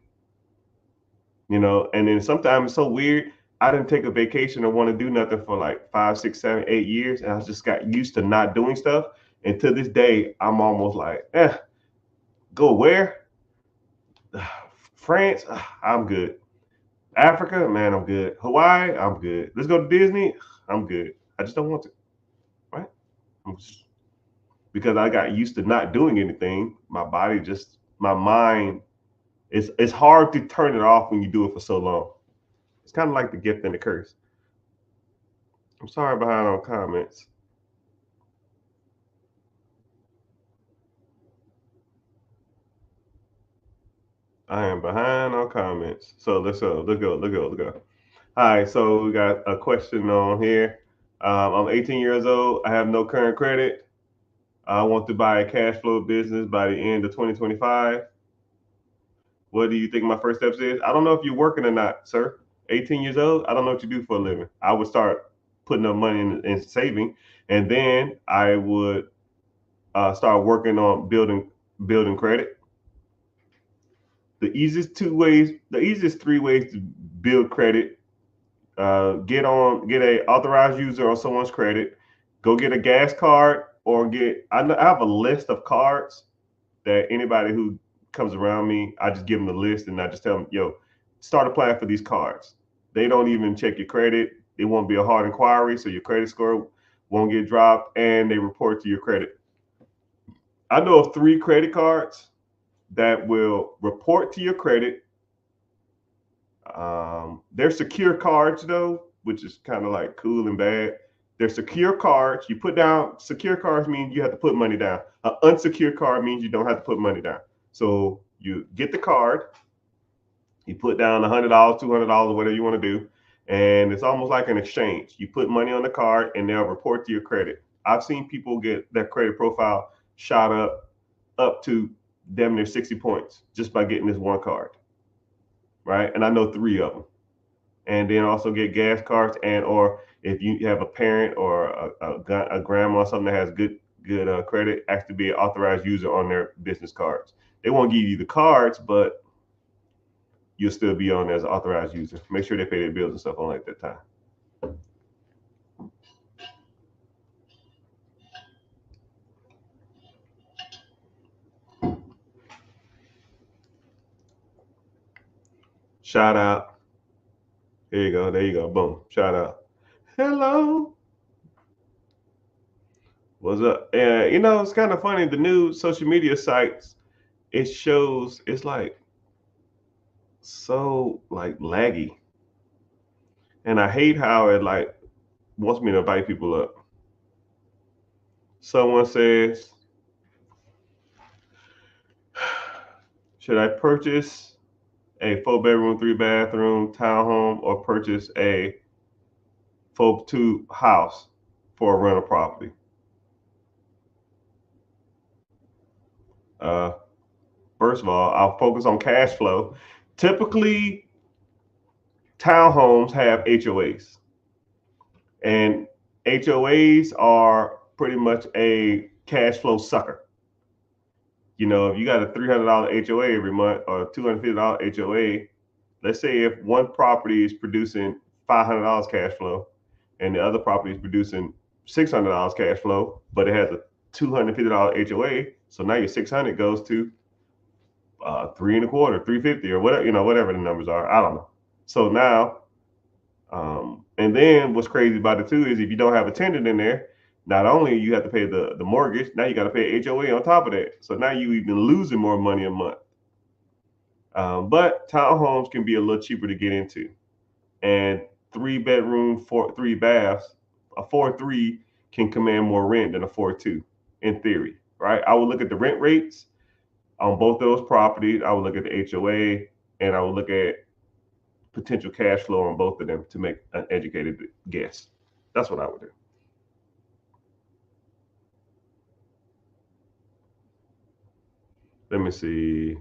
You know, and then sometimes it's so weird. I didn't take a vacation or want to do nothing for like 5, 6, 7, 8 years, and I just got used to not doing stuff. And to this day, I'm almost like, go where? France, I'm good. Africa, man, I'm good. Hawaii, I'm good. Let's go to Disney, I'm good. I just don't want to, right? Because I got used to not doing anything. My body just, my mind, it's hard to turn it off when you do it for so long. It's kind of like the gift and the curse. I'm sorry behind on comments. I am behind on comments. So let's go. All right, so we got a question on here. I'm 18 years old. I have no current credit. I want to buy a cash flow business by the end of 2025. What do you think my first steps is? I don't know if you're working or not, sir. 18 years old. I don't know what you do for a living. I would start putting up money in saving, and then I would start working on building credit. The easiest 3 ways to build credit: get a authorized user on someone's credit, go get a gas card, or I have a list of cards that anybody who comes around me, I just give them the list and I just tell them, yo, start applying for these cards. They don't even check your credit. It won't be a hard inquiry, so your credit score won't get dropped, and they report to your credit. I know of 3 credit cards that will report to your credit. They're secure cards though, which is kind of like cool and bad. They're secure cards. You put down, secure cards mean you have to put money down. An unsecured card means you don't have to put money down. So you get the card, you put down $100, $200, whatever you want to do, and it's almost like an exchange. You put money on the card and they'll report to your credit. I've seen people get their credit profile shot up to damn near 60 points just by getting this one card, right? And I know 3 of them. And then also get gas cards, and or if you have a parent or a grandma or something that has good credit, ask to be an authorized user on their business cards. They won't give you the cards, but you'll still be on as an authorized user. Make sure they pay their bills and stuff on at that time. Shout out. There you go. There you go. Boom. Shout out. Hello. What's up? You know, it's kind of funny. The new social media sites, it shows, it's like so like laggy. And I hate how it like wants me to invite people up. Someone says, Should I purchase a 4-bedroom, 3-bathroom townhome or purchase a 4-2 house for a rental property? First of all, I'll focus on cash flow. Typically, townhomes have HOAs, and HOAs are pretty much a cash flow sucker. You know, if you got a $300 HOA every month or $250 HOA, let's say if one property is producing $500 cash flow and the other property is producing $600 cash flow, but it has a $250 HOA, so now your 600 goes to 3.25, 350, or whatever, whatever the numbers are. I don't know. So now, and then what's crazy about it too is if you don't have a tenant in there, not only you have to pay the mortgage, now you got to pay HOA on top of that. So now you even losing more money a month. But townhomes can be a little cheaper to get into, and 3-bedroom, 3 baths, a 4-3 can command more rent than a 4-2 in theory, right? I would look at the rent rates on both of those properties. I would look at the HOA, and I would look at potential cash flow on both of them to make an educated guess. That's what I would do. Let me see.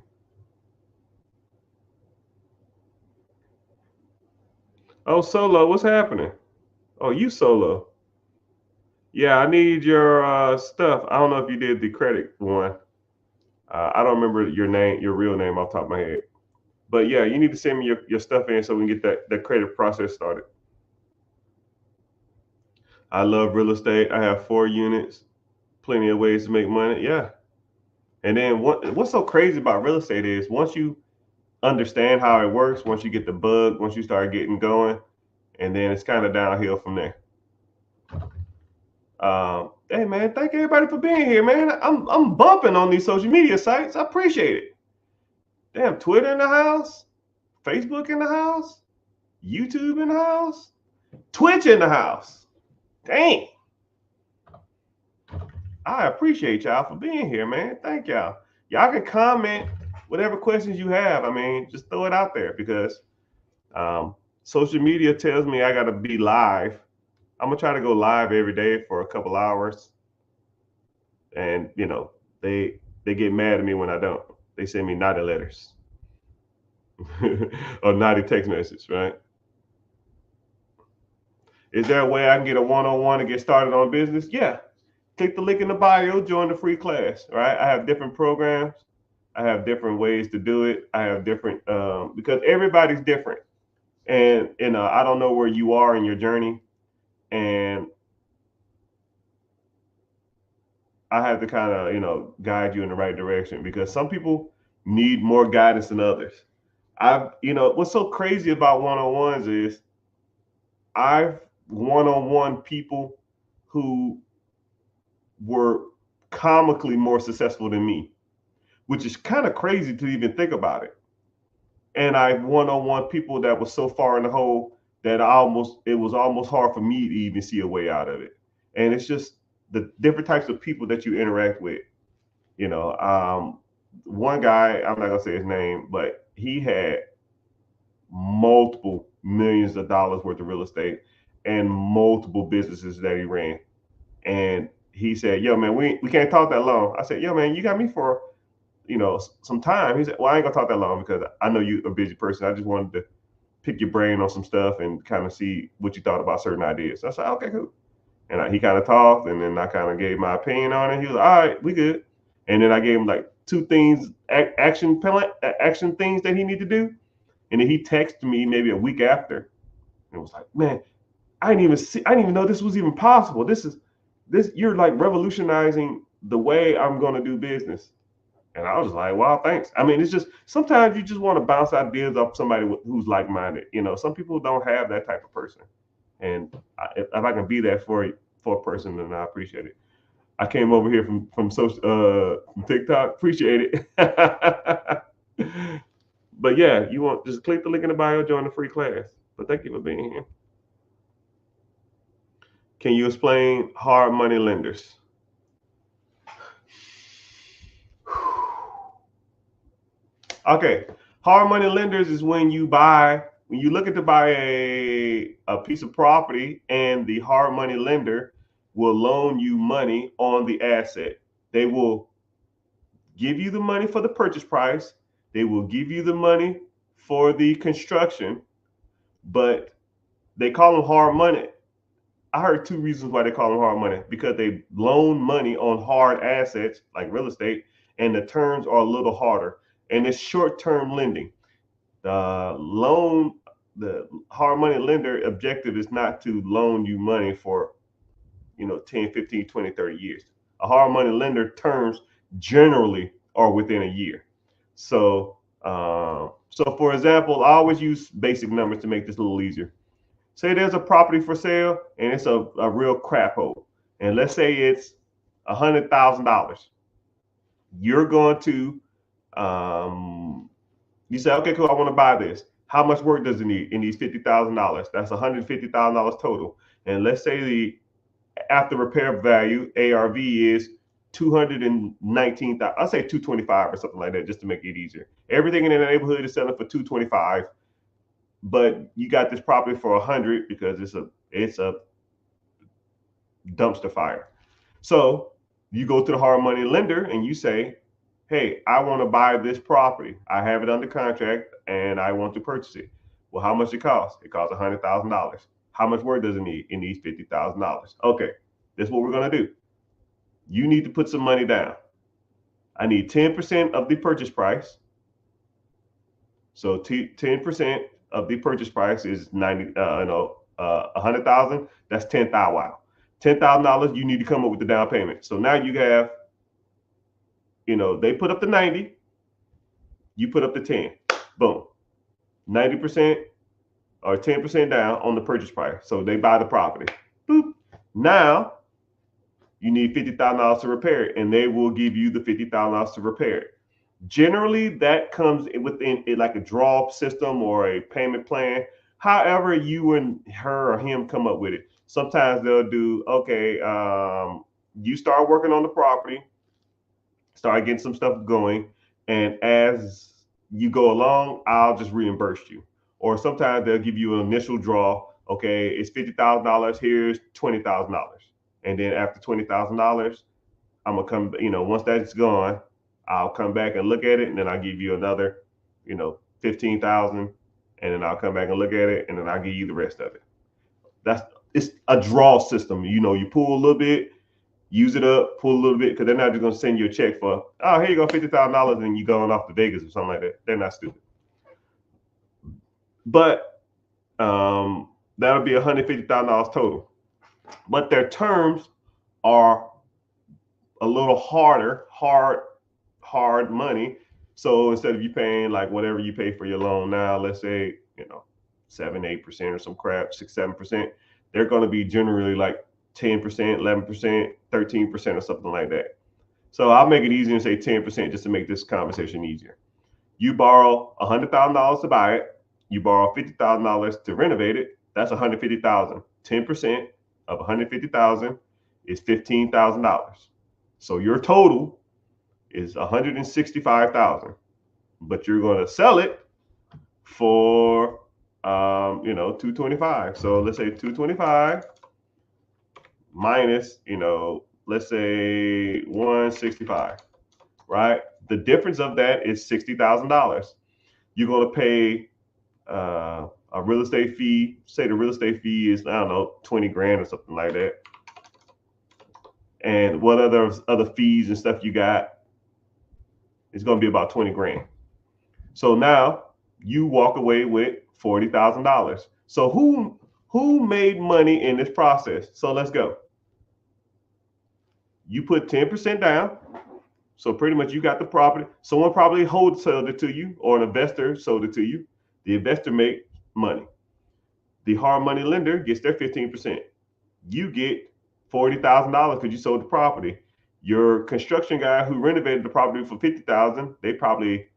Oh, Solo, what's happening? Oh, you Solo. Yeah, I need your stuff. I don't know if you did the credit one. I don't remember your name, your real name off the top of my head. But yeah, you need to send me your stuff in so we can get that credit process started. I love real estate. I have 4 units, plenty of ways to make money. Yeah. And then what's so crazy about real estate is once you understand how it works, once you get the bug, once you start getting going, and then it's kind of downhill from there. Hey man, thank everybody for being here, man. I'm bumping on these social media sites. I appreciate it. Damn, Twitter in the house, Facebook in the house, YouTube in the house, Twitch in the house. Dang. I appreciate y'all for being here, man. Thank y'all. Y'all can comment whatever questions you have. I mean, just throw it out there because social media tells me I got to be live. I'm gonna try to go live every day for a couple hours, and they get mad at me when I don't. They send me naughty letters or naughty text message, right? Is there a way I can get a one-on-one and get started on business? Yeah. Click the link in the bio, join the free class, right? I have different programs. I have different ways to do it. I have different, because everybody's different. And, I don't know where you are in your journey. And I have to kind of, guide you in the right direction because some people need more guidance than others. What's so crazy about one-on-ones is I've one-on-one people who were comically more successful than me, which is kind of crazy to even think about it. And I one-on-one people that was so far in the hole that it was almost hard for me to even see a way out of it. And it's just the different types of people that you interact with. One guy, I'm not gonna say his name, but he had multiple millions of dollars worth of real estate and multiple businesses that he ran. And he said, "Yo, man, we can't talk that long." I said, "Yo, man, you got me for some time." He said, "Well, I ain't gonna talk that long because I know you're a busy person. I just wanted to pick your brain on some stuff and kind of see what you thought about certain ideas." So I said, "Okay, cool." And he kind of talked, and then I kind of gave my opinion on it. He was like, "All right, we good." And then I gave him like 2 things, action things that he need to do. And then he texted me maybe a week after, and was like, "Man, I didn't even know this was even possible. You're like revolutionizing the way I'm gonna do business." And I was like, "Wow, thanks." I mean, it's just sometimes you just want to bounce ideas off somebody who's like-minded. Some people don't have that type of person, and if I can be that for a person, then I appreciate it. I came over here from social from TikTok. Appreciate it. But yeah, you want just click the link in the bio, join the free class. But thank you for being here. Can you explain hard money lenders? Okay. Hard money lenders is when you looking to buy a piece of property and the hard money lender will loan you money on the asset. They will give you the money for the purchase price. They will give you the money for the construction, but they call them hard money. I heard two reasons why they call them hard money because they loan money on hard assets like real estate, and the terms are a little harder. And it's short term lending. The loan, the hard money lender objective is not to loan you money for 10, 15, 20, 30 years. A hard money lender terms generally are within a year. So for example, I always use basic numbers to make this a little easier. Say there's a property for sale and it's a real crap hole. And let's say it's $100,000. You're going to, you say, okay, cool, I want to buy this. How much work does it need? It needs $50,000. That's $150,000 total. And let's say the after repair value ARV is 219,000. I'll say 225 or something like that, just to make it easier. Everything in the neighborhood is selling for 225, but you got this property for 100 because it's a dumpster fire. So you go to the hard money lender and you say, hey, I want to buy this property. I have it under contract and I want to purchase it. Well, how much it costs? It costs $100,000. How much work does it need? It needs $50,000. Okay, this is what we're gonna do. You need to put some money down. I need 10% of the purchase price. So 10% of the purchase price is 100,000. That's 10,000. Wow, $10,000. You need to come up with the down payment. So now you have, they put up the 90, you put up the 10. Boom, 90% or 10% down on the purchase price. So they buy the property. Boop. Now you need $50,000 to repair it, and they will give you the $50,000 to repair it. Generally, that comes within like a draw system or a payment plan. However, you and her or him come up with it. Sometimes they'll do, okay, you start working on the property, start getting some stuff going, and as you go along, I'll just reimburse you. Or sometimes they'll give you an initial draw. Okay, it's $50,000. Here's $20,000, and then after $20,000, I'm gonna come. Once that's gone, I'll come back and look at it, and then I'll give you another, 15,000, and then I'll come back and look at it, and then I'll give you the rest of it. It's a draw system. You pull a little bit, use it up, pull a little bit, because they're not just gonna send you a check for, oh, here you go, $50,000, and you going off to Vegas or something like that. They're not stupid. But that'll be $150,000 total. But their terms are a little hard money. So instead of you paying like whatever you pay for your loan now, let's say 7-8% or some crap, 6-7%, they're going to be generally like 10%, 11%, 13% or something like that. So I'll make it easier and say 10% just to make this conversation easier. You borrow $100,000 to buy it. You borrow $50,000 to renovate it. That's $150,000. 10% of $150,000 is $15,000. So your total is $165,000, but you're going to sell it for $225,000. So let's say $225,000 minus let's say $165,000, right? The difference of that is $60,000. You're going to pay a real estate fee. Say the real estate fee is, I don't know, 20 grand or something like that. And what other fees and stuff you got, it's going to be about 20 grand. So now you walk away with $40,000. So who made money in this process? So let's go. You put 10% down. So pretty much you got the property. Someone probably wholesaled it to you, or an investor sold it to you. The investor made money. The hard money lender gets their 15%. You get $40,000 because you sold the property. Your construction guy who renovated the property for $50,000, they probably,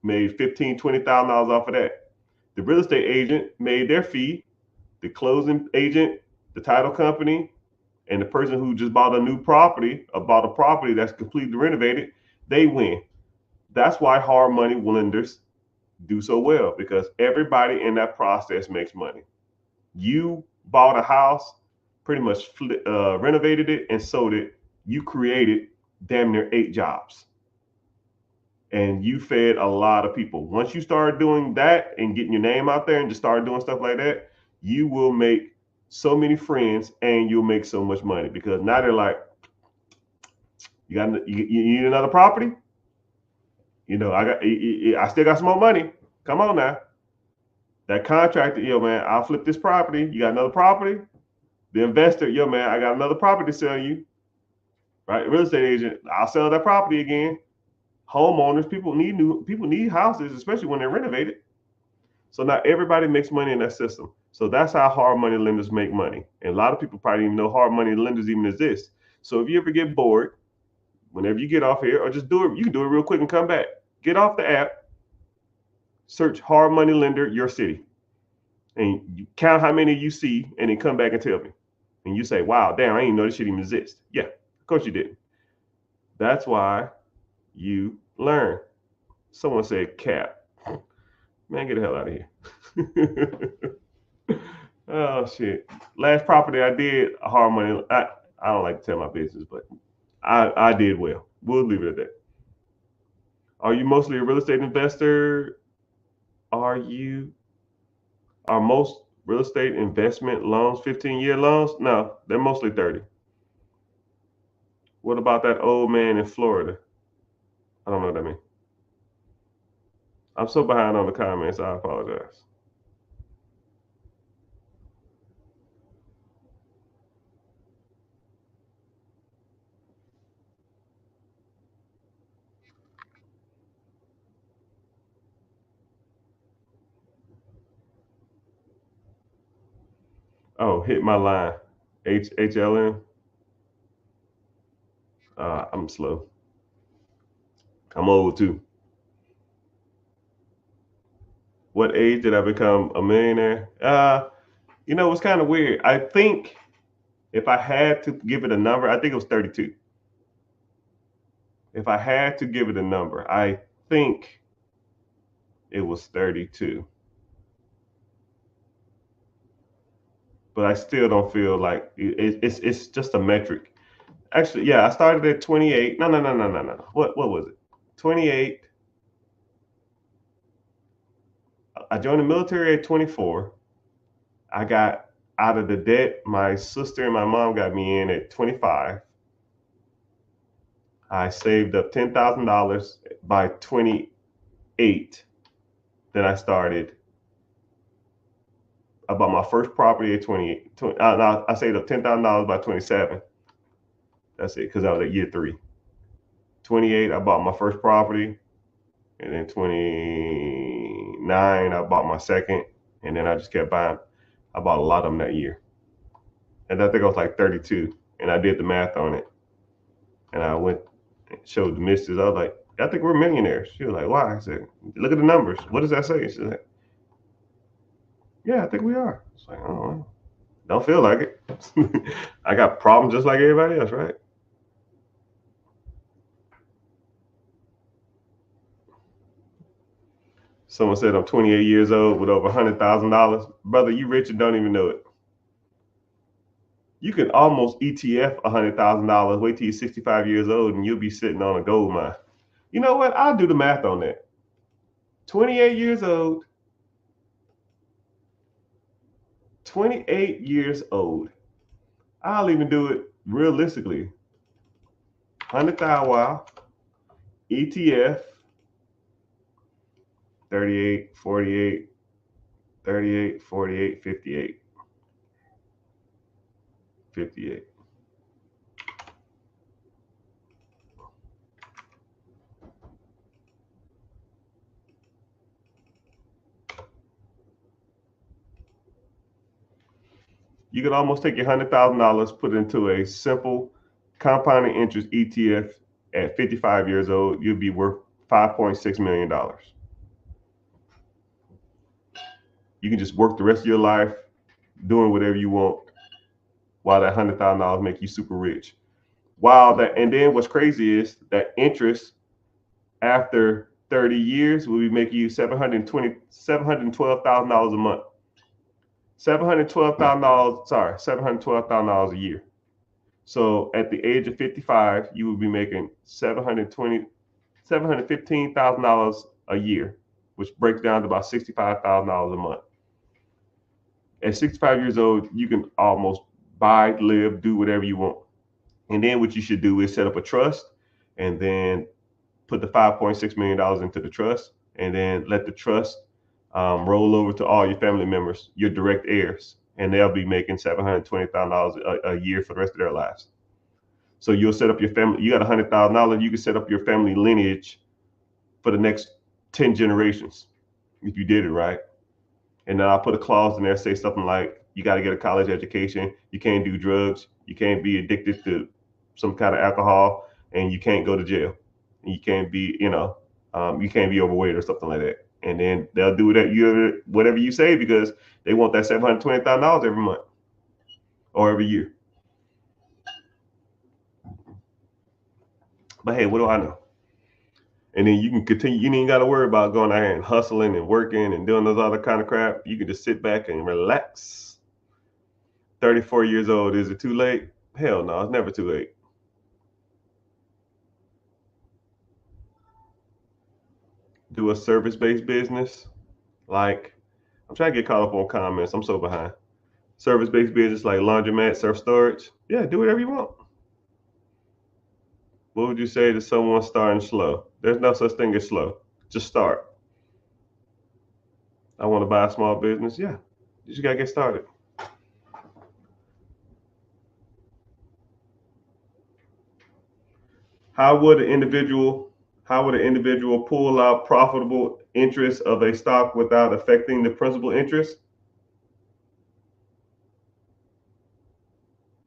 made $15,000-$20,000 off of that. The real estate agent made their fee. The closing agent, the title company, and the person who just bought a new property or bought a property that's completely renovated, they win. That's why hard money lenders do so well, because everybody in that process makes money. You bought a house, pretty much renovated it and sold it. You created damn near 8 jobs, and you fed a lot of people. Once you start doing that and getting your name out there and just start doing stuff like that, you will make so many friends and you'll make so much money, because now they're like, you need another property? I still got some more money. Come on now. That contractor, yo man, I'll flip this property. You got another property? The investor, yo man, I got another property to sell you. Right? Real estate agent, I'll sell that property again. Homeowners, people need houses, especially when they're renovated. So now everybody makes money in that system. So that's how hard money lenders make money. And a lot of people probably even know hard money lenders even exist. So if you ever get bored, whenever you get off here, or just do it, you can do it real quick and come back. Get off the app, search hard money lender your city, and you count how many you see, and then come back and tell me. And you say, wow, damn, I didn't know this shit even exists. Yeah, of course you didn't. That's why you learn. Someone said cap. Man, get the hell out of here. Oh shit. Last property I did, hard money. I don't like to tell my business, but I did well. We'll leave it at that. Are you mostly a real estate investor? Are most real estate investment loans 15-year loans? No, they're mostly 30. What about that old man in Florida? I don't know what that means. I'm so behind on the comments, I apologize. Oh, hit my line. HLN. I'm slow. I'm old too. What age did I become a millionaire? It's kind of weird. I think if I had to give it a number, I think it was 32. If I had to give it a number, I think it was 32. But I still don't feel like it's just a metric. Actually, yeah, I started at 28. No. What was it? 28. I joined the military at 24. I got out of the debt my sister and my mom got me in at 25. I saved up $10,000 by 28. Then I bought my first property at 28. I saved up $10,000 by 27. That's it, because I was at year 3. 28, I bought my first property. And then 29, I bought my second. And then I just kept buying. I bought a lot of them that year. And I think I was like 32. And I did the math on it. And I went and showed the missus. I was like, I think we're millionaires. She was like, why? I said, look at the numbers. What does that say? She said, yeah, I think we are. It's like, oh, don't feel like it. I got problems just like everybody else, right? Someone said I'm 28 years old with over $100,000. Brother, you rich and don't even know it. You can almost ETF $100,000. Wait till you're 65 years old and you'll be sitting on a gold mine. You know what? I'll do the math on that. 28 years old. 28 years old. I'll even do it realistically. 100,000 wow. ETF 38, 48, 38, 48, 58. 58. You could almost take your $100,000, put it into a simple compounding interest ETF at 55 years old. You'll be worth $5.6 million. You can just work the rest of your life doing whatever you want while that $100,000 make you super rich. And then what's crazy is that interest after 30 years, we'll be making you $712,000 a month. $712,000 a year. So at the age of 55, you will be making $715,000 a year, which breaks down to about $65,000 a month. At 65 years old, you can almost buy, live, do whatever you want. And then what you should do is set up a trust and then put the $5.6 million into the trust, and then let the trust roll over to all your family members, your direct heirs, and they'll be making $720,000 a year for the rest of their lives. So you'll set up your family. You got $100,000. You can set up your family lineage for the next 10 generations if you did it right. And then I'll put a clause in there, say something like, you got to get a college education, you can't do drugs, you can't be addicted to some kind of alcohol, and you can't go to jail. And you can't be, you can't be overweight or something like that. And then they'll do whatever you say, because they want that $720,000 every month or every year. But hey, what do I know? And then you can continue. You ain't got to worry about going out here and hustling and working and doing those other kind of crap. You can just sit back and relax. 34 years old, is it too late? Hell no, it's never too late. Do a service-based business. Like, I'm trying to get caught up on comments. I'm so behind. Service-based business like laundromat, self-storage. Yeah, do whatever you want. What would you say to someone starting slow? There's no such thing as slow. Just start. I want to buy a small business. Yeah, you just got to get started. How would an individual pull out profitable interest of a stock without affecting the principal interest?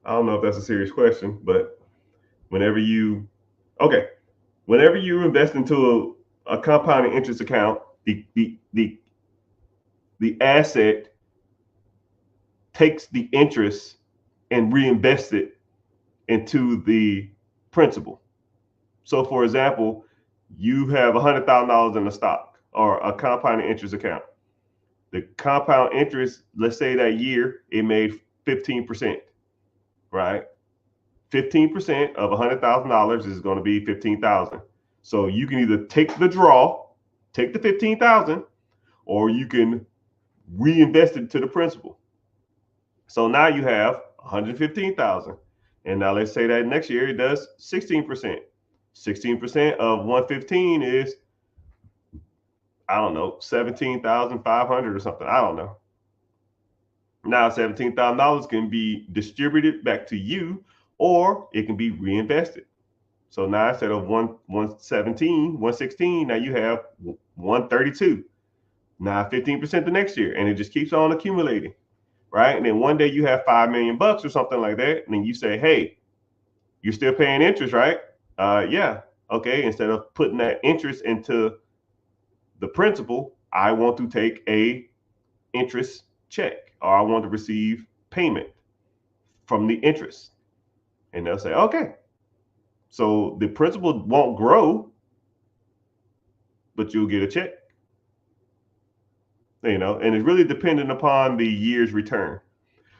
I don't know if that's a serious question, but whenever you invest into a compounding interest account, the asset takes the interest and reinvests it into the principal. So for example, you have $100,000 in a stock or a compounding interest account. The compound interest, let's say that year it made 15%, right? 15% of $100,000 is going to be 15,000. So you can either take the draw, take the 15,000, or you can reinvest it to the principal. So now you have 115,000. And now let's say that next year it does 16%. 16% of 115 is, I don't know, 17,500 or something. I don't know. Now $17,000 can be distributed back to you, or it can be reinvested. So now instead of 116, now you have 132. Now 15% the next year, and it just keeps on accumulating, right? And then one day you have $5 million or something like that, and then you say, hey, you're still paying interest, right? Yeah. Okay. Instead of putting that interest into the principal, I want to take a interest check, or I want to receive payment from the interest. And they'll say, okay. So the principal won't grow, but you'll get a check. And it's really dependent upon the year's return.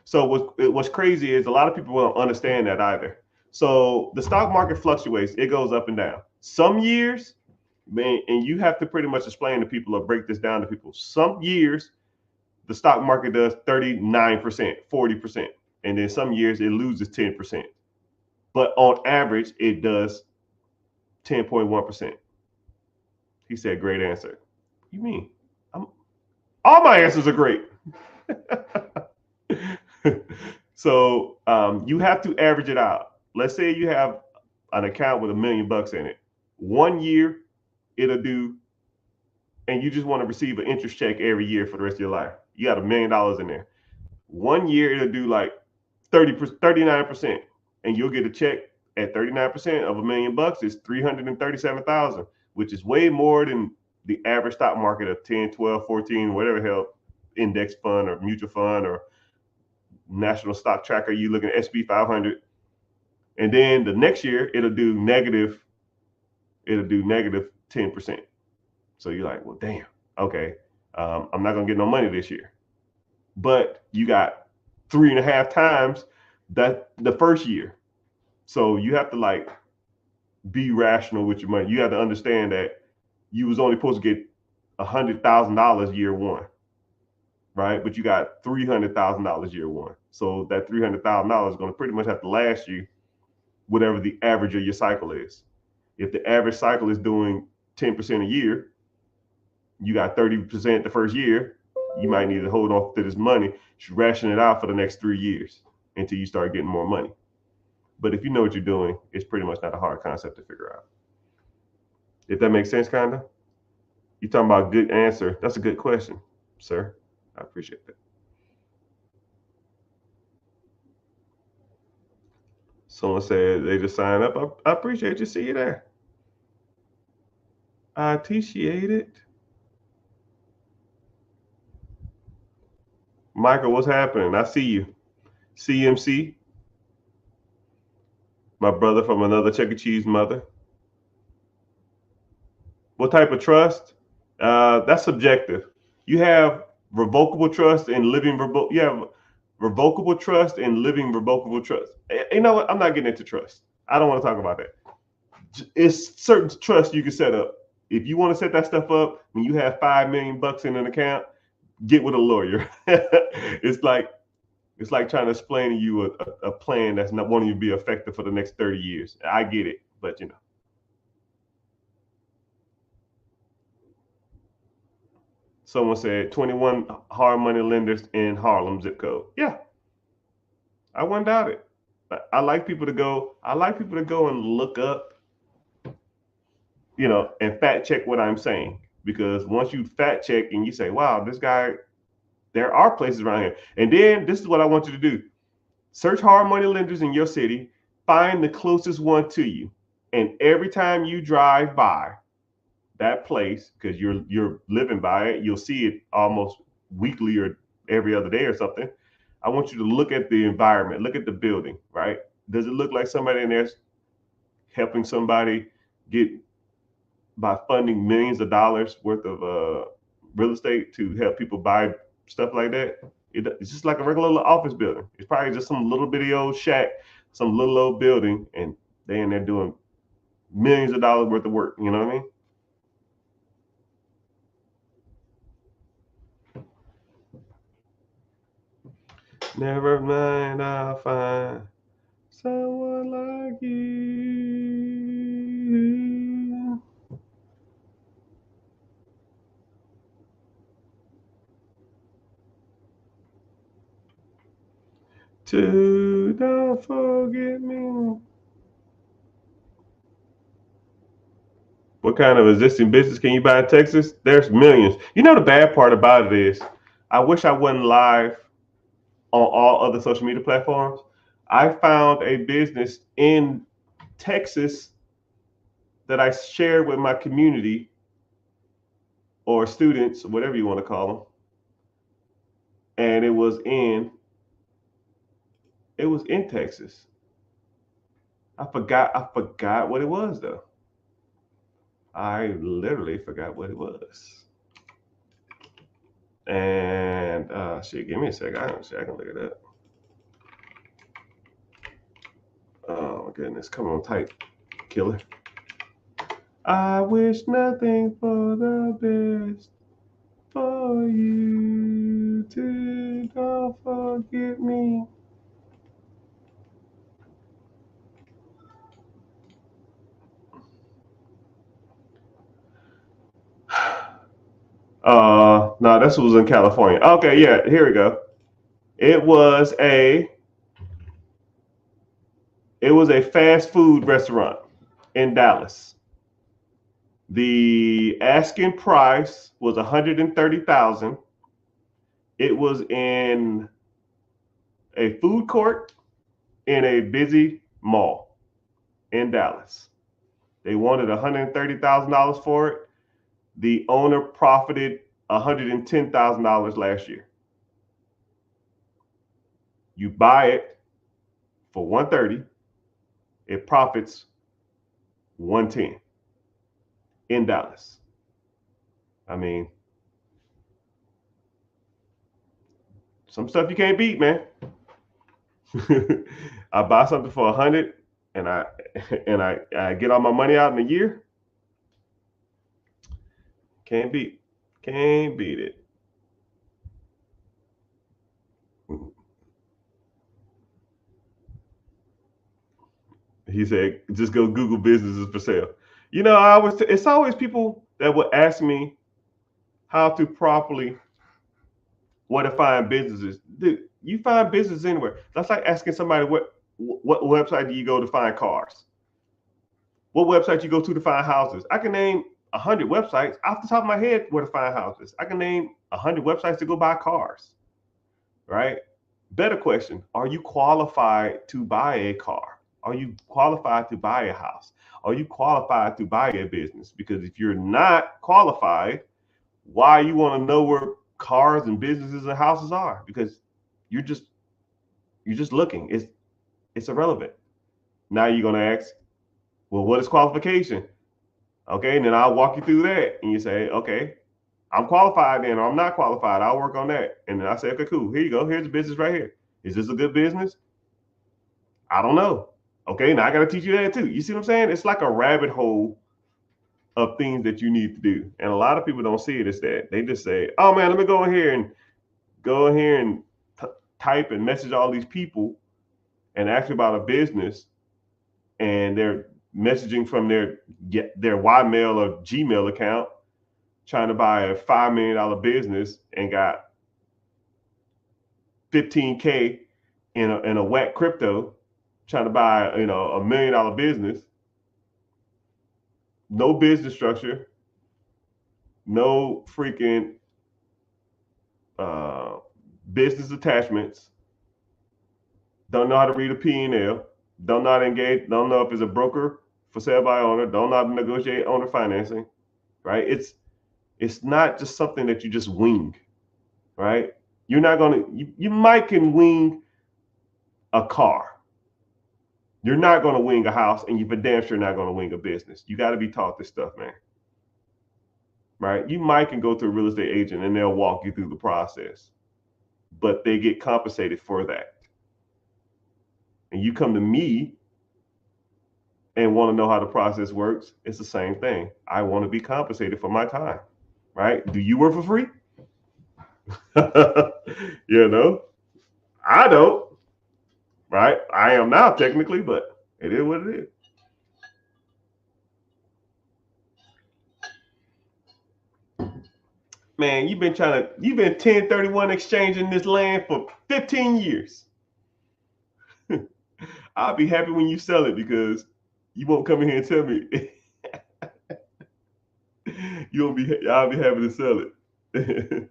So what's crazy is a lot of people don't understand that either. So the stock market fluctuates. It goes up and down. Some years, man, and you have to pretty much explain to people or break this down to people. Some years, the stock market does 39%, 40%. And then some years it loses 10%. But on average, it does 10.1%. He said, great answer. What do you mean? All my answers are great. So you have to average it out. Let's say you have an account with $1 million in it. 1 year it'll do, and you just want to receive an interest check every year for the rest of your life. You got $1 million in there. 1 year it'll do like 39%, and you'll get a check at 39% of $1 million is $337,000, which is way more than the average stock market of 10, 12, 14, whatever hell index fund or mutual fund or national stock tracker. You looking at SP 500. And then the next year it'll do negative 10%. So you're like, well, damn, okay, I'm not gonna get no money this year. But you got 3.5 times that the first year. So you have to like be rational with your money. You have to understand that you was only supposed to get $100,000 year one, right? But you got $300,000 year one. So that $300,000 is going to pretty much have to last you whatever the average of your cycle is. If the average cycle is doing 10% a year, you got 30% the first year, you might need to hold on to this money, ration it out for the next 3 years until you start getting more money. But if you know what you're doing, it's pretty much not a hard concept to figure out. If that makes sense, kind of. You're talking about good answer. That's a good question, sir. I appreciate that. Someone said they just signed up. I appreciate you. See you there. I appreciate it. Michael, what's happening? I see you. CMC, my brother from another Chuck E. Cheese mother. What type of trust? That's subjective. You have revocable trust and living You have revocable trust and living revocable trust. You know what? I'm not getting into trust. I don't want to talk about that. It's certain trust you can set up. If you want to set that stuff up when you have $5 million in an account, get with a lawyer. it's like trying to explain to you a plan that's not wanting you to be effective for the next 30 years. I get it, but you know. Someone said 21 hard money lenders in Harlem zip code. Yeah, I wouldn't doubt it. I like people to go. I like people to go and look up, and fact check what I'm saying. Because once you fact check and you say, "Wow, this guy," there are places around here. And then this is what I want you to do: search hard money lenders in your city, find the closest one to you, and every time you drive by that place, because you're living by it, you'll see it almost weekly or every other day or something. I want you to look at the environment, look at the building, right? Does it look like somebody in there's helping somebody get by funding millions of dollars worth of real estate to help people buy stuff like that? It's just like a regular little office building. It's probably just some little bitty old shack, some little old building, and they in there doing millions of dollars worth of work. You know what I mean? Never mind, I'll find someone like you. Don't forget me. What kind of existing business can you buy in Texas? There's millions. You know, the bad part about it is, I wish I wasn't live on all other social media platforms. I found a business in Texas that I shared with my community or students, whatever you want to call them. And it was in Texas. I forgot what it was though. I literally forgot what it was. And shit, give me a second. I can look it up. Oh my goodness. Come on, type, killer. I wish nothing for the best for you to don't forget me. No, this was in California. Okay, yeah, here we go. It was a fast food restaurant in Dallas. The asking price was 130,000. It was in a food court in a busy mall in Dallas. They wanted $130,000 for it. The owner profited $110,000 last year. You buy it for 130, it profits 110. in Dallas. I mean, some stuff you can't beat, man. I buy something for $100 and I get all my money out in a year. Can't beat it. He said, just go Google businesses for sale. You know, it's always people that would ask me how to properly what to find businesses. Dude, you find business anywhere. That's like asking somebody what website do you go to find cars? What website you go to find houses? I can name 100 websites off the top of my head where to find houses. I can name 100 websites to go buy cars, right? Better question, are you qualified to buy a car? Are you qualified to buy a house? Are you qualified to buy a business? Because if you're not qualified, why you want to know where cars and businesses and houses are? Because you're just looking. It's irrelevant. Now you're gonna ask, well, what is qualification? Okay, and then I'll walk you through that, and you say, okay, I'm qualified then, or I'm not qualified. I'll work on that. And then I say, okay, cool. Here you go. Here's the business right here. Is this a good business? I don't know. Okay, now I got to teach you that too. You see what I'm saying? It's like a rabbit hole of things that you need to do. And a lot of people don't see it as that. They just say, oh man, let me go in here and type and message all these people and ask about a business, and they're messaging from their Ymail or Gmail account trying to buy a $5 million business and got 15K in a whack crypto, trying to buy, a $1 million business. No business structure, no freaking business attachments. Don't know how to read a P&L. Don't know how to engage. Don't know if it's a broker for sale by owner. Don't know how to negotiate owner financing. Right? It's not just something that you just wing. Right? You're not gonna. You might can wing a car. You're not gonna wing a house, and you're for damn sure not gonna wing a business. You got to be taught this stuff, man. Right? You might can go to a real estate agent and they'll walk you through the process, but they get compensated for that. And you come to me and want to know how the process works, it's the same thing. I want to be compensated for my time, right? Do you work for free? I don't, right? I am now technically, but it is what it is. Man, you've been 1031 exchanging this land for 15 years. I'll be happy when you sell it because you won't come in here and tell me. I'll be happy to sell it.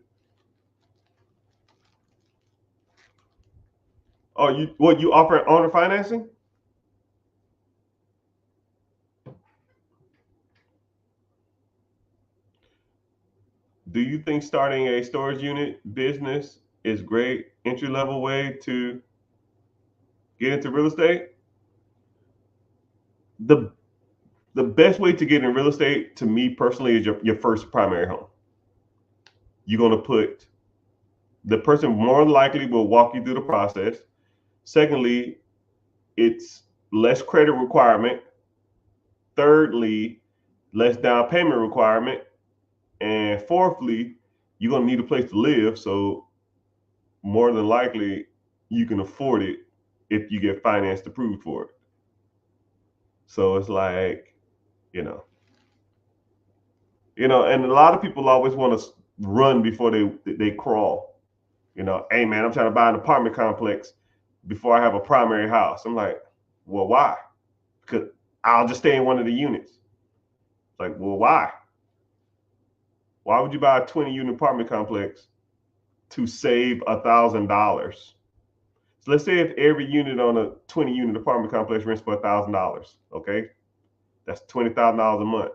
Oh, you offer owner financing? Do you think starting a storage unit business is great entry-level way to get into real estate? The best way to get in real estate, to me personally, is your first primary home. You're going to put the person more likely will walk you through the process. Secondly, it's less credit requirement. Thirdly, less down payment requirement. And fourthly, you're going to need a place to live. So more than likely, you can afford it if you get financed approved for it. So it's like, and a lot of people always want to run before they crawl. Hey man, I'm trying to buy an apartment complex before I have a primary house. I'm like, well, why? Because I'll just stay in one of the units. It's like, well, why? Why would you buy a 20-unit apartment complex to save $1,000? So let's say if every unit on a 20-unit apartment complex rents for $1,000, okay? That's $20,000 a month.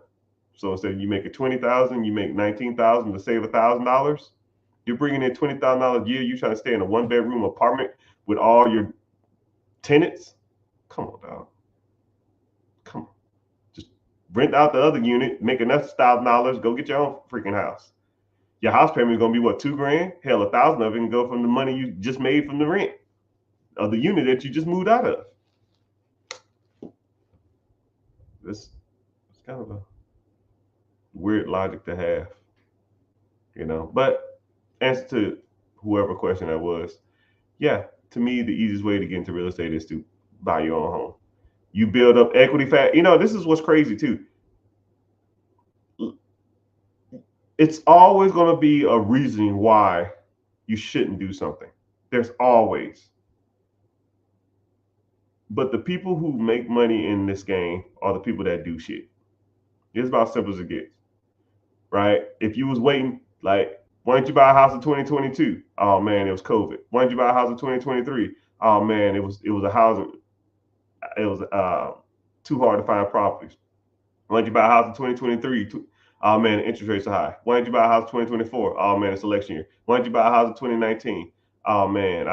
So instead of you make it $20,000, you make $19,000 to save $1,000. You're bringing in $20,000 a year. You're trying to stay in a 1-bedroom apartment with all your tenants. Come on, dog. Come on. rent out the other unit, make enough $1,000, go get your own freaking house. Your house payment is gonna be what, $2,000? Hell, 1,000 of it can go from the money you just made from the rent of the unit that you just moved out of. It's kind of a weird logic to have, you know. But answer to whoever question that was, yeah, to me, the easiest way to get into real estate is to buy your own home. You build up equity fast. You know, this is what's crazy too. It's always going to be a reason why you shouldn't do something. There's always. But the people who make money in this game are the people that do shit. It's about simple as it gets, right? If you was waiting, like, why didn't you buy a house in 2022? Oh man, it was COVID. Why didn't you buy a house in 2023? Oh man, it was a housing. It was too hard to find properties. Why didn't you buy a house in 2023? Oh man, the interest rates are high. Why didn't you buy a house in 2024? Oh man, it's election year. Why didn't you buy a house in 2019? Oh man,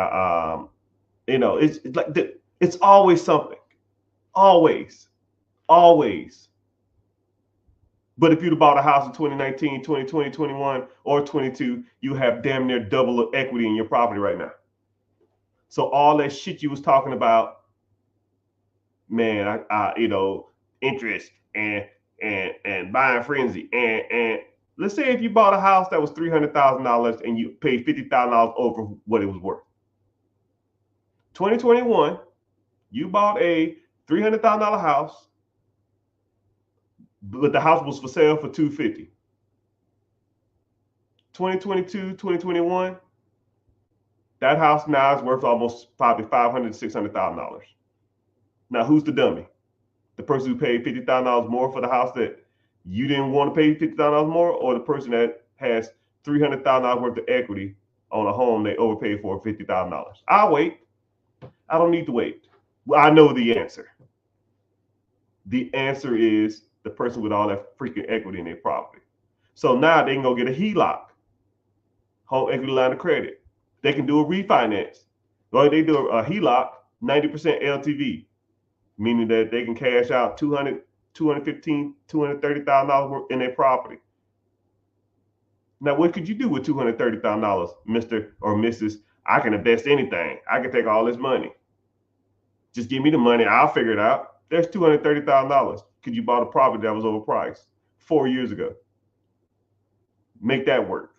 you know, it's like it's always something, always. But if you'd have bought a house in 2019, 2020, 21, or 22, you have damn near double the equity in your property right now. So all that shit you was talking about, man, you know, interest and buying frenzy and let's say if you bought a house that was $300,000 and you paid $50,000 over what it was worth. 2021, you bought a $300,000 house, but the house was for sale for $250,000. 2022, 2021, that house now is worth almost probably $500,000 to $600,000. Now, who's the dummy? The person who paid $50,000 more for the house that you didn't want to pay $50,000 more, or the person that has $300,000 worth of equity on a home they overpaid for $50,000? I'll wait. I don't need to wait. Well, I know the answer. The answer is the person with all that freaking equity in their property. So now they can go get a HELOC, home equity line of credit. They can do a refinance. Or they do a HELOC, 90% LTV, meaning that they can cash out $200,000, $215,000, $230,000 in their property. Now, what could you do with $230,000, Mr. or Mrs.? I can invest anything. I can take all this money. Just give me the money. I'll figure it out. There's $230,000. Could you buy a property that was overpriced 4 years ago? Make that work.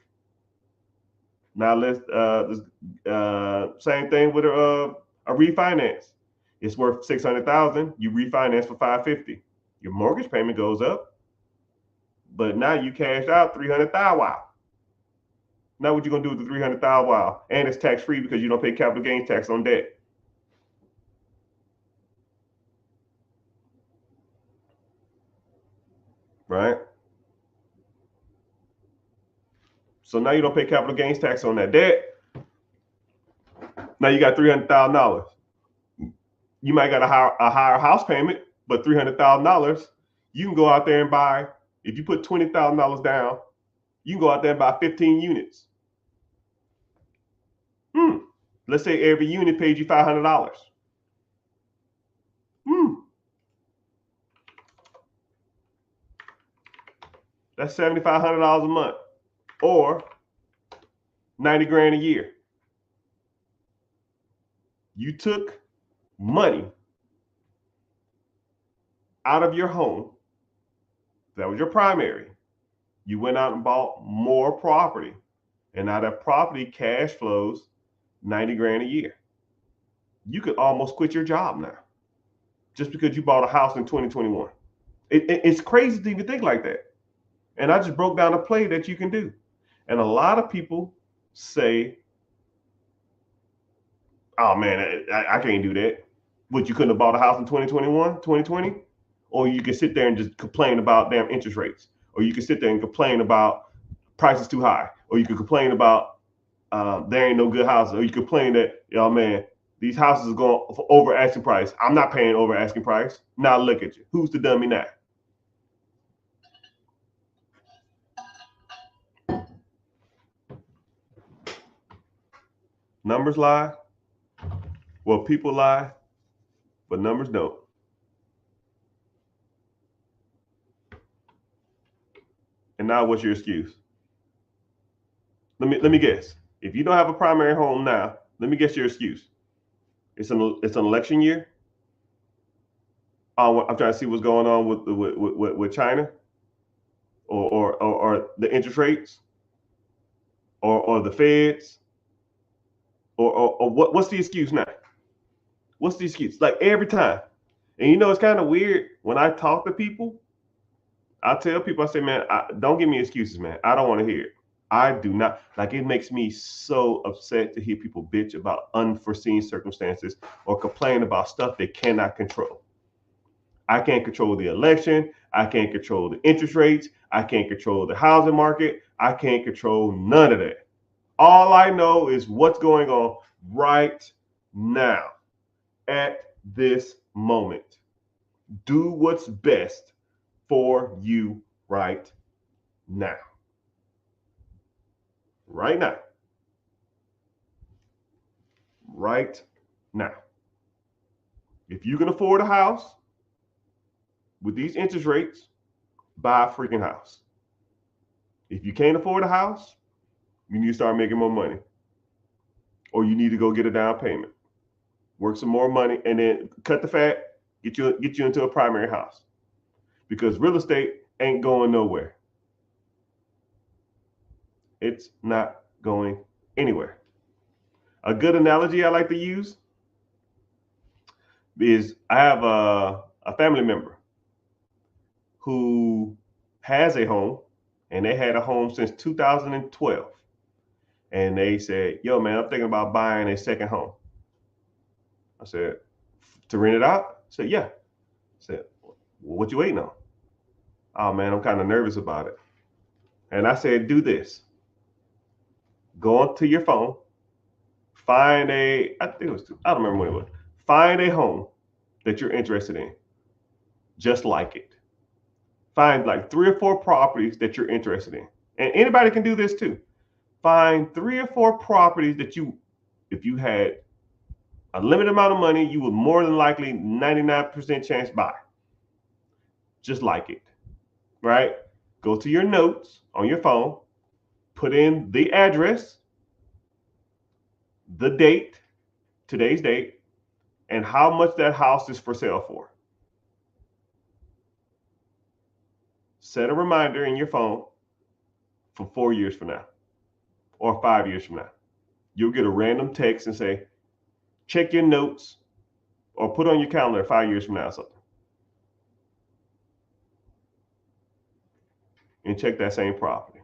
Now let's same thing with a refinance. It's worth $600,000. You refinance for $550,000. Your mortgage payment goes up, but now you cashed out $300,000. Wow. Now what you gonna do with the $300,000? Wow, and it's tax free because you don't pay capital gains tax on debt. Right? So now you don't pay capital gains tax on that debt. Now you got $300,000. You might got a higher house payment, but $300,000, you can go out there and buy. If you put $20,000 down, you can go out there and buy 15 units. Let's say every unit paid you $500. That's $7,500 a month, or 90 grand a year. You took money out of your home. That was your primary. You went out and bought more property, and now that property cash flows 90 grand a year. You could almost quit your job now just because you bought a house in 2021. It's crazy to even think like that. And I just broke down a play that you can do. And a lot of people say, oh man, I can't do that. But you couldn't have bought a house in 2021, 2020? Or you can sit there and just complain about damn interest rates. Or you can sit there and complain about prices too high. Or you can complain about there ain't no good houses. Or you complain that, oh man, these houses are going for over asking price. I'm not paying over asking price. Now look at you. Who's the dummy now? Numbers lie. Well, people lie, but numbers don't. now what's your excuse? Let me guess. If you don't have a primary home now, let me guess your excuse. It's an election year. I'm trying to see what's going on with China, or the interest rates, or the feds, or what's the excuse now? What's the excuse? Like every time. And it's kind of weird when I talk to people. I tell people, I say, man, don't give me excuses, man. I don't want to hear it. I do not. Like, it makes me so upset to hear people bitch about unforeseen circumstances or complain about stuff they cannot control. I can't control the election. I can't control the interest rates. I can't control the housing market. I can't control none of that. All I know is what's going on right now at this moment. Do what's best for you right now. Right now. Right now. If you can afford a house with these interest rates, buy a freaking house. If you can't afford a house, you need to start making more money. Or you need to go get a down payment. Work some more money and then cut the fat, get you into a primary house. Because real estate ain't going nowhere. It's not going anywhere. A good analogy I like to use is I have a family member who has a home, and they had a home since 2012. And they said, yo, man, I'm thinking about buying a second home. I said, to rent it out? I said, yeah. I said, well, what you waiting on? Oh, man, I'm kind of nervous about it. And I said, do this. Go onto your phone, find I don't remember what it was. Find a home that you're interested in, just like it. Find like 3 or 4 properties that you're interested in. And anybody can do this too. Find 3 or 4 properties that if you had a limited amount of money, you would more than likely 99% chance buy. Just like it, right? Go to your notes on your phone, put in the address, the date, today's date, and how much that house is for sale for. Set a reminder in your phone for 4 years from now or 5 years from now. You'll get a random text and say, check your notes or put on your calendar 5 years from now or something. And check that same property.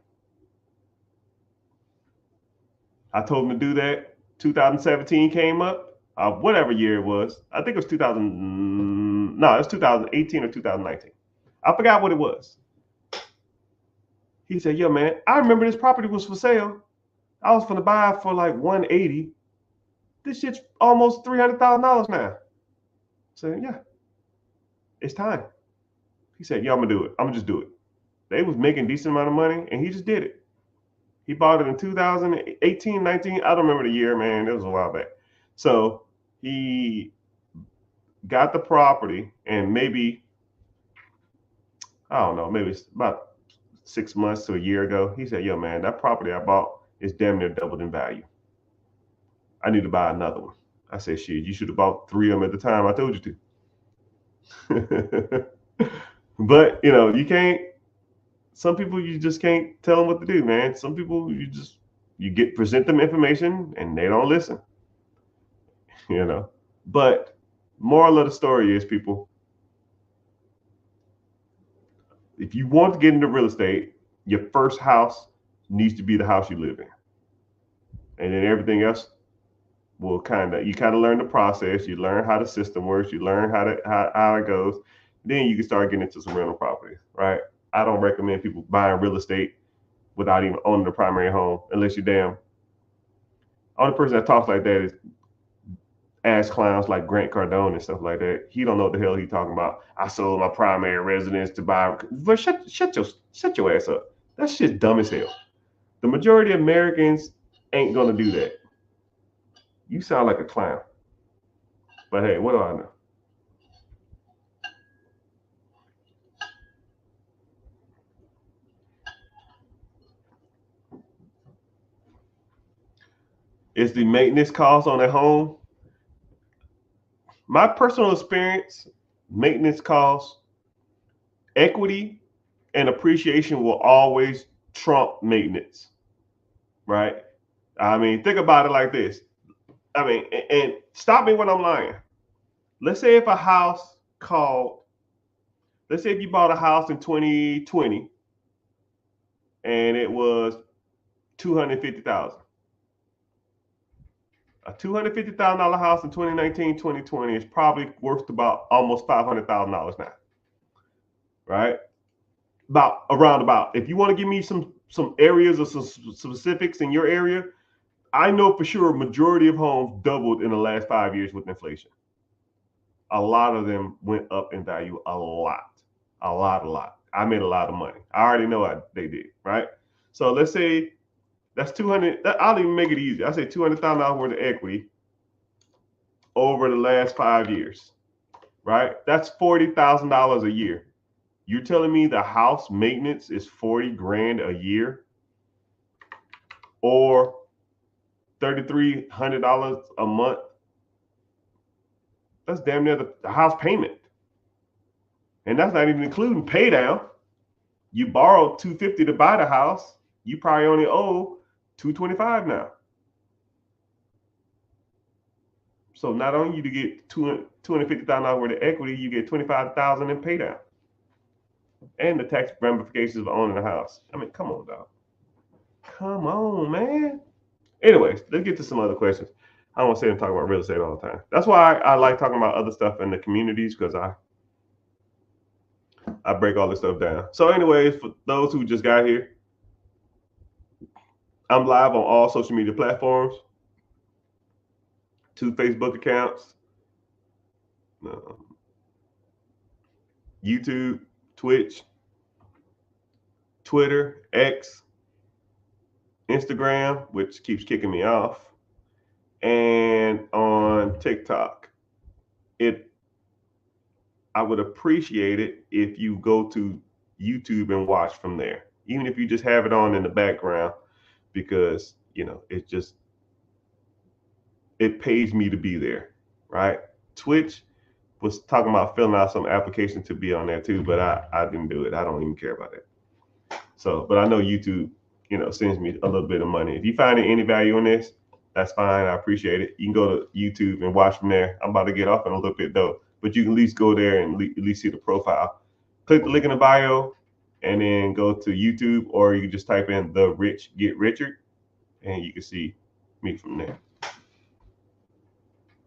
I told him to do that. 2017 came up, whatever year it was. I think it was 2018 or 2019. I forgot what it was. He said, yo, man, I remember this property was for sale. I was going to buy it for like $180. This shit's almost $300,000 now. I said, yeah, it's time. He said, yeah, I'm going to do it. I'm going to just do it. They was making a decent amount of money, and he just did it. He bought it in 2018, 19. I don't remember the year, man. It was a while back. So he got the property, and maybe, I don't know, maybe it's about 6 months to a year ago, he said, yo, man, that property I bought is damn near doubled in value. I need to buy another one. I said, shit, you should have bought 3 of them at the time I told you to. But, you can't, some people you just can't tell them what to do, man. Some people you present them information and they don't listen. But moral of the story is, people, if you want to get into real estate, your first house needs to be the house you live in. And then everything else will you learn the process, you learn how the system works, you learn how it goes. Then you can start getting into some rental properties, right? I don't recommend people buying real estate without even owning the primary home, unless you're damn. Only person that talks like that is ass clowns like Grant Cardone and stuff like that. He don't know what the hell he's talking about. I sold my primary residence to buy. But shut your ass up. That shit's dumb as hell. The majority of Americans ain't gonna do that. You sound like a clown. But hey, what do I know? is the maintenance cost on a home. My personal experience, maintenance costs, equity, and appreciation will always trump maintenance, right? I mean, think about it like this. I mean, and stop me when I'm lying. Let's say if a house called, let's say if you bought a house in 2020 and it was 250,000. A $250,000 house in 2019, 2020 is probably worth about almost $500,000 now, right? About around about. If you want to give me some areas or some specifics in your area, I know for sure a majority of homes doubled in the last 5 years with inflation. A lot of them went up in value a lot. I made a lot of money. I already know they did, right? So let's say that's 200. I'll even make it easy. I say $200,000 worth of equity over the last 5 years, right? That's $40,000 a year. You're telling me the house maintenance is 40 grand a year, or $3,300 a month? That's damn near the house payment, and that's not even including pay down. You borrowed $250 to buy the house. You probably only owe $225 now. So not only do you get $250,000 worth of equity, you get $25,000 in pay down, and the tax ramifications of owning a house. I mean, come on, dog. Come on, man. Anyways, let's get to some other questions. I don't want to sit and talk about real estate all the time. That's why I like talking about other stuff in the communities, because I break all this stuff down. So anyways, for those who just got here, I'm live on all social media platforms, 2 Facebook accounts, YouTube, Twitch, Twitter, X, Instagram, which keeps kicking me off, and on TikTok. I would appreciate it if you go to YouTube and watch from there, even if you just have it on in the background, because it pays me to be there, right? Twitch was talking about filling out some application to be on there too, but I didn't do it. I don't even care about it. So, but I know YouTube, sends me a little bit of money. If you find any value in this, that's fine. I appreciate it. You can go to YouTube and watch from there. I'm about to get off in a little bit though, but you can at least go there and at least see the profile. Click the link in the bio and then go to YouTube, or you can just type in The Rich Get Richard and you can see me from there.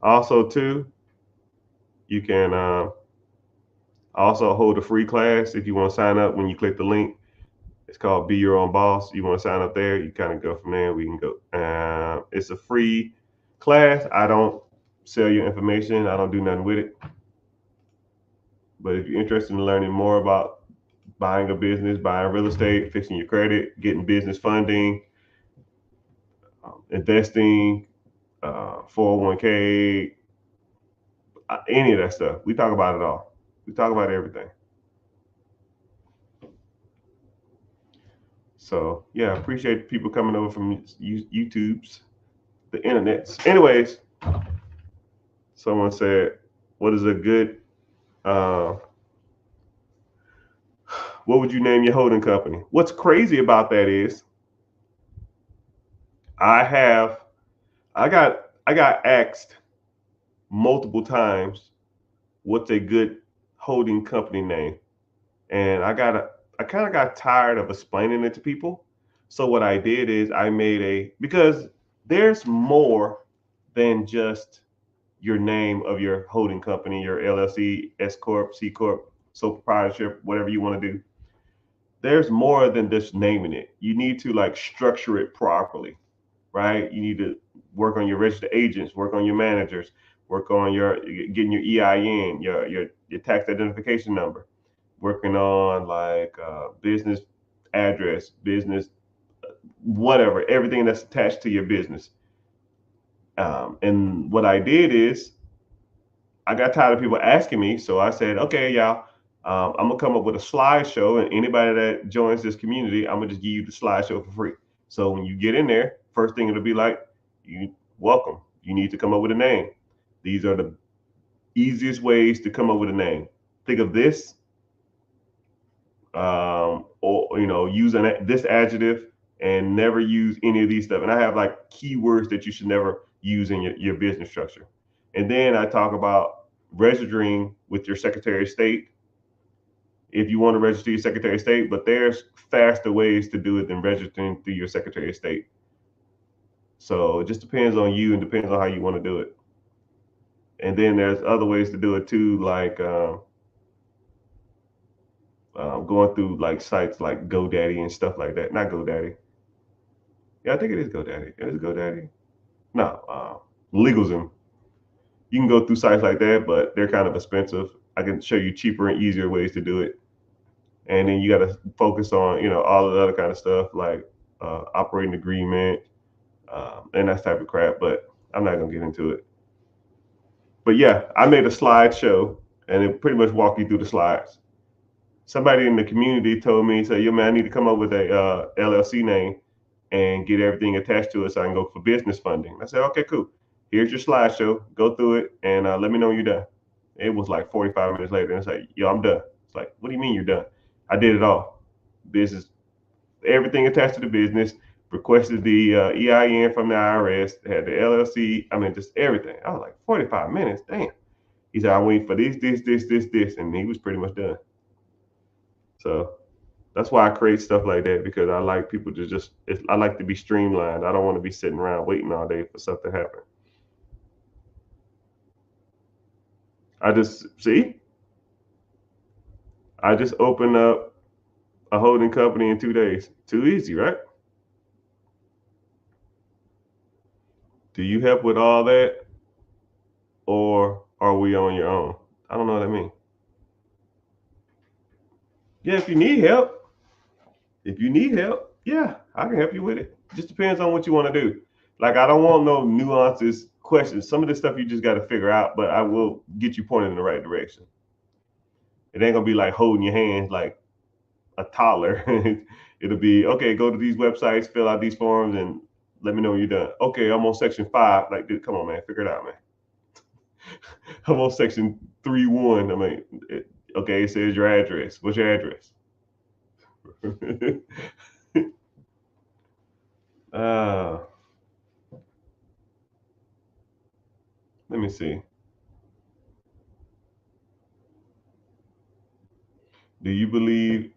Also too, you can also hold a free class if you want to sign up. When you click the link, it's called Be Your Own Boss. You want to sign up there, you kind of go from there. We can go. It's a free class. I don't sell your information. I don't do nothing with it. But if you're interested in learning more about buying a business, buying real estate, fixing your credit, getting business funding, investing, 401k, any of that stuff, we talk about it all. We talk about everything. So yeah, I appreciate people coming over from YouTube's, the internets. Anyways, someone said, what is a good, what would you name your holding company? What's crazy about that is I got asked multiple times what's a good holding company name. And I kind of got tired of explaining it to people. So what I did is because there's more than just your name of your holding company, your LLC, S Corp, C Corp, sole proprietorship, whatever you want to do. There's more than just naming it. You need to structure it properly, right? You need to work on your registered agents, work on your managers, work on getting your EIN, your tax identification number, working on business address, business, whatever, everything that's attached to your business. And what I did is I got tired of people asking me. So I said, okay, y'all, I'm gonna come up with a slideshow, and anybody that joins this community, I'm gonna just give you the slideshow for free. So when you get in there, first thing it'll be like, you welcome. You need to come up with a name. These are the easiest ways to come up with a name. Think of this, or use this adjective, and never use any of these stuff. And I have like keywords that you should never use in your business structure. And then I talk about registering with your Secretary of State if you want to register your Secretary of State, but there's faster ways to do it than registering through your Secretary of State. So it just depends on you and depends on how you want to do it. And then there's other ways to do it too, like going through like sites like GoDaddy and stuff like that. Not GoDaddy. Yeah, I think it is GoDaddy. It is GoDaddy. No, LegalZoom. You can go through sites like that, but they're kind of expensive. I can show you cheaper and easier ways to do it. And then you got to focus on, all of the other kind of stuff like operating agreement and that type of crap. But I'm not gonna get into it. But yeah, I made a slideshow and it pretty much walked you through the slides. Somebody in the community told me, say, yo man, I need to come up with a LLC name and get everything attached to it so I can go for business funding. I said, okay, cool. Here's your slideshow. Go through it and let me know when you're done. It was like 45 minutes later. And it's like, yo, I'm done. It's like, what do you mean you're done? I did it all. Business, everything attached to the business, requested the EIN from the IRS, had the LLC. I mean, just everything. I was like, 45 minutes, damn. He said, I'm waiting for this, and he was pretty much done. So that's why I create stuff like that, because I like people to I like to be streamlined. I don't want to be sitting around waiting all day for stuff to happen. I just opened up a holding company in 2 days. Too easy, right? Do you help with all that, or are we on your own? I don't know what I mean. Yeah, if you need help, yeah, I can help you with it. Just depends on what you want to do. Like, I don't want no nuances, questions. Some of this stuff you just got to figure out, but I will get you pointed in the right direction. It ain't gonna be like holding your hands like a toddler. It'll be, okay, go to these websites, fill out these forms, and let me know when you're done. Okay, I'm on section 5. Like, dude, come on, man, figure it out, man. I'm on section 3.1. I mean, okay, it says your address. What's your address? Let me see. Do you believe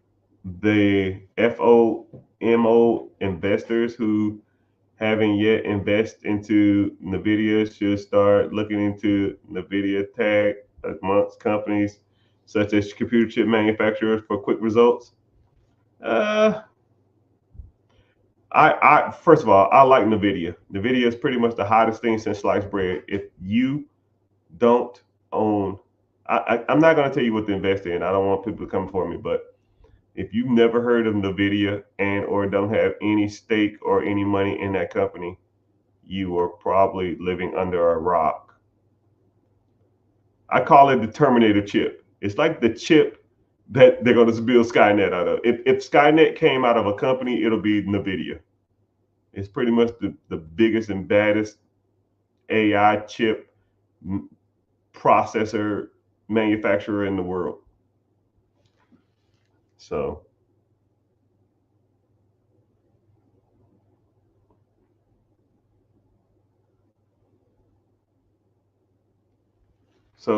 the FOMO investors who haven't yet invested into NVIDIA should start looking into NVIDIA tag amongst companies such as computer chip manufacturers for quick results? I first of all, I like NVIDIA. NVIDIA is pretty much the hottest thing since sliced bread. If you don't own, I'm not going to tell you what to invest in. I don't want people to come for me, but if you've never heard of NVIDIA and or don't have any stake or any money in that company, you are probably living under a rock. I call it the Terminator chip. It's like the chip that they're going to build Skynet out of. If Skynet came out of a company, it'll be NVIDIA. It's pretty much the biggest and baddest AI chip processor manufacturer in the world. So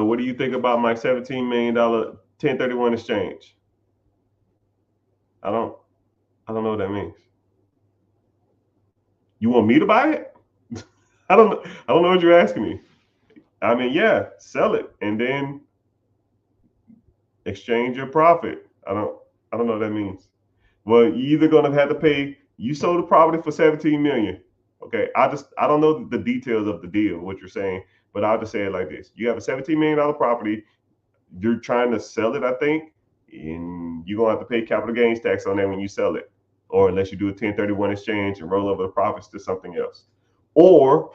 what do you think about my $17 million 1031 exchange? I don't know what that means. You want me to buy it? I don't know what you're asking me. I mean, yeah, sell it and then exchange your profit. I don't know what that means. Well, you either gonna have to pay. You sold the property for 17 million. Okay, I don't know the details of the deal, what you're saying, but I'll just say it like this: you have a $17 million property. You're trying to sell it, I think, and you're gonna have to pay capital gains tax on that when you sell it, or unless you do a 1031 exchange and roll over the profits to something else, or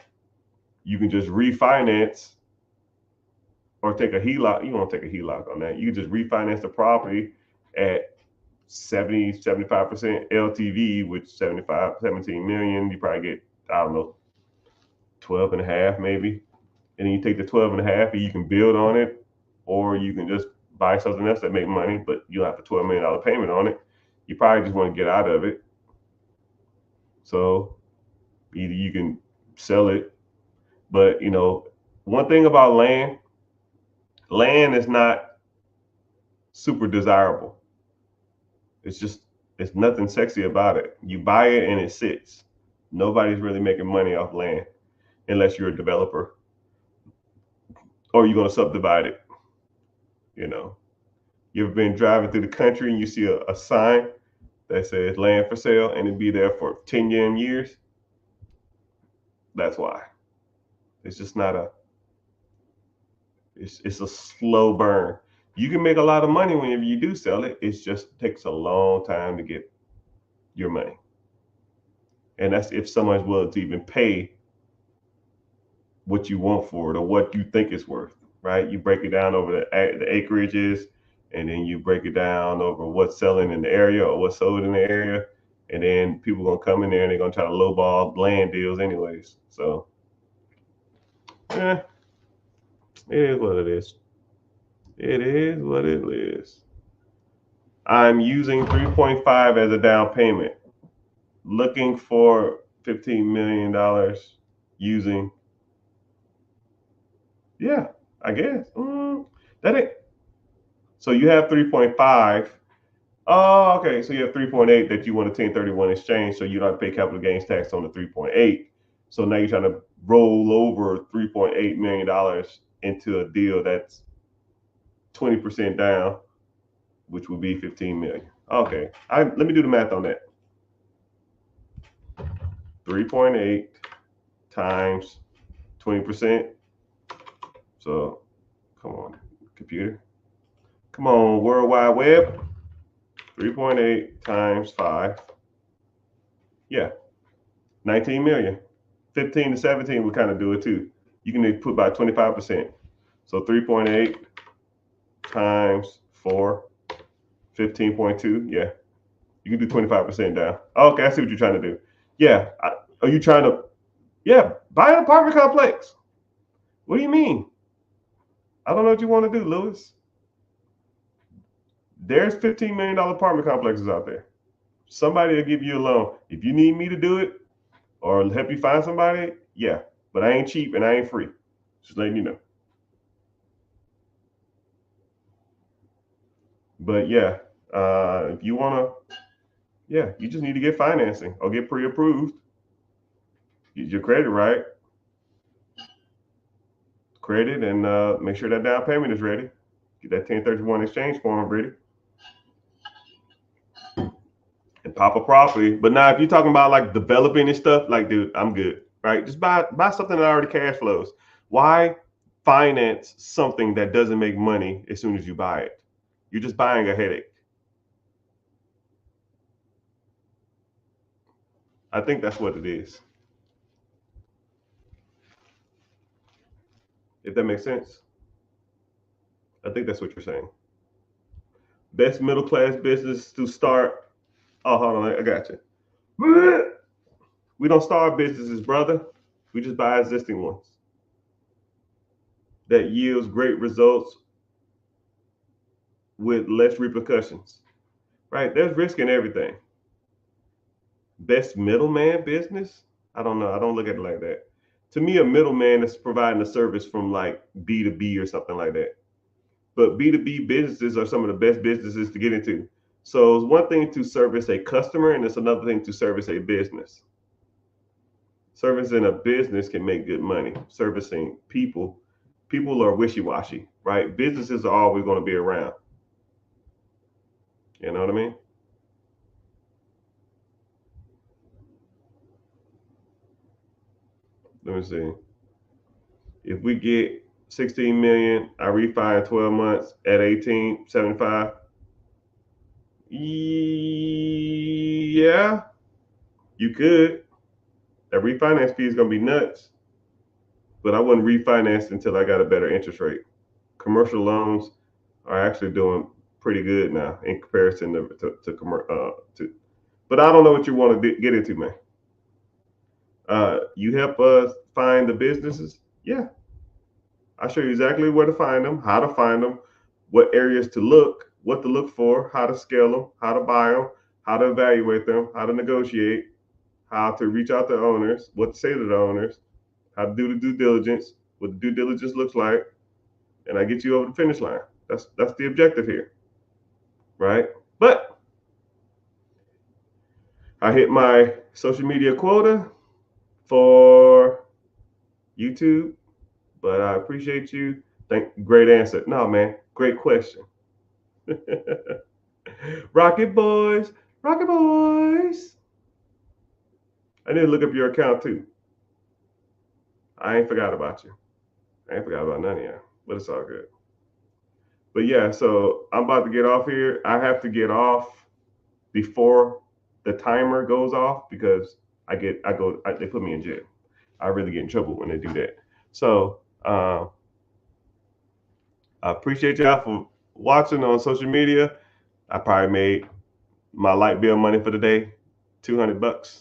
you can just refinance or take a HELOC. You don't take a HELOC on that. You can just refinance the property at 75% LTV, which 17 million, you probably get, I don't know, 12 and a half maybe. And then you take the 12 and a half and you can build on it, or you can just buy something else that make money, but you'll have a $12 million payment on it. You probably just want to get out of it. So either you can sell it, but one thing about land is not super desirable. It's nothing sexy about it. You buy it and it sits. Nobody's really making money off land unless you're a developer or you're going to subdivide it. You ever been driving through the country and you see a sign that says land for sale and it be there for 10 years? That's why. It's just not it's a slow burn. You can make a lot of money whenever you do sell it. It just takes a long time to get your money. And that's if someone's willing to even pay what you want for it or what you think it's worth, right? You break it down over the acreages, and then you break it down over what's selling in the area or what's sold in the area. And then people are going to come in there and they're going to try to lowball land deals anyways. So, it is what it is. It is what it is. I'm using 3.5 as a down payment. Looking for $15 million using, yeah, I guess. That ain't. So you have 3.5. Oh, okay. So you have 3.8 that you want a 1031 exchange, so you don't have to pay capital gains tax on the 3.8. So now you're trying to roll over $3.8 million into a deal that's 20% down, which would be 15 million. Okay. Let me do the math on that. 3.8 times 20%. So come on, computer. Come on, World Wide Web. 3.8 times 5. Yeah, 19 million. 15 to 17 would kind of do it too. You can put about 25%. So 3.8 times 4, 15.2. Yeah, you can do 25% down. Okay, I see what you're trying to do. Yeah, are you trying to, buy an apartment complex? What do you mean? I don't know what you want to do, Lewis. There's $15 million apartment complexes out there. Somebody will give you a loan. If you need me to do it or help you find somebody, yeah. But I ain't cheap and I ain't free. Just letting you know. But yeah, if you want to, you just need to get financing or get pre-approved. Get your credit right. Credit and make sure that down payment is ready. Get that 1031 exchange form ready. And pop a property. But now if you're talking about like developing and stuff, like, dude, I'm good, right? Just buy something that already cash flows. Why finance something that doesn't make money as soon as you buy it? You're just buying a headache. I think that's what it is. If that makes sense. I think that's what you're saying. Best middle class business to start. Oh, hold on, I got you. We don't start businesses, brother. We just buy existing ones that yields great results with less repercussions. Right? There's risk in everything. Best middleman business? I don't know. I don't look at it like that. To me, a middleman is providing a service from like B2B or something like that. But B2B businesses are some of the best businesses to get into. So it's one thing to service a customer, and it's another thing to service a business. Servicing a business can make good money. Servicing people are wishy-washy, right? Businesses are always going to be around. You know what I mean? Let me see. If we get 16 million, I refi in 12 months at 18.75. Yeah, you could. That refinance fee is gonna be nuts. But I wouldn't refinance until I got a better interest rate. Commercial loans are actually doing pretty good now in comparison to. But I don't know what you want to get into, man. You help us find the businesses. Yeah, I'll show you exactly where to find them, how to find them, what areas to look, what to look for, how to scale them, how to buy them, how to evaluate them, how to negotiate, how to reach out to owners, what to say to the owners, how to do the due diligence, what the due diligence looks like, and I get you over the finish line. That's the objective here, right? But I hit my social media quota for YouTube, but I appreciate you. Great answer. No, man, great question. Rocket boys, Rocket boys. I need to look up your account too. I ain't forgot about you. I ain't forgot about none of you, but it's all good. But yeah, so I'm about to get off here. I have to get off before the timer goes off because they put me in jail. I really get in trouble when they do that. So I appreciate y'all for watching on social media. I probably made my light bill money for the day, $200.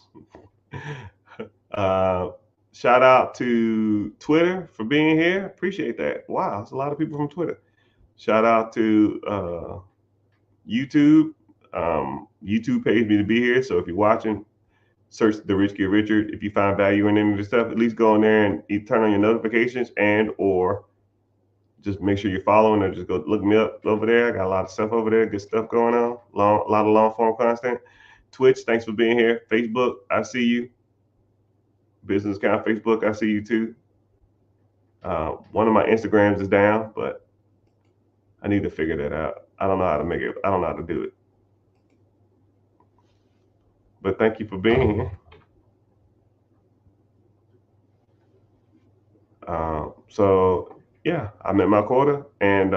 Shout out to Twitter for being here. Appreciate that. Wow, it's a lot of people from Twitter. Shout out to YouTube. YouTube pays me to be here. So if you're watching, search The Rich Get Richer. If you find value in any of the stuff, at least go in there and turn on your notifications and or just make sure you're following or just go look me up over there. I got a lot of stuff over there, good stuff going on. A lot of long form content. Twitch, thanks for being here. Facebook, I see you. Business account, Facebook, I see you too. One of my Instagrams is down, but I need to figure that out. I don't know how to make it. I don't know how to do it. But thank you for being here. So yeah, I met my quota, and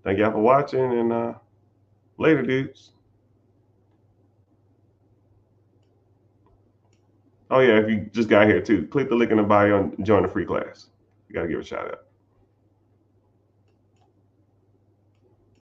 thank y'all for watching. And later, dudes. Oh yeah, if you just got here too, click the link in the bio and join the free class. You gotta give a shout out.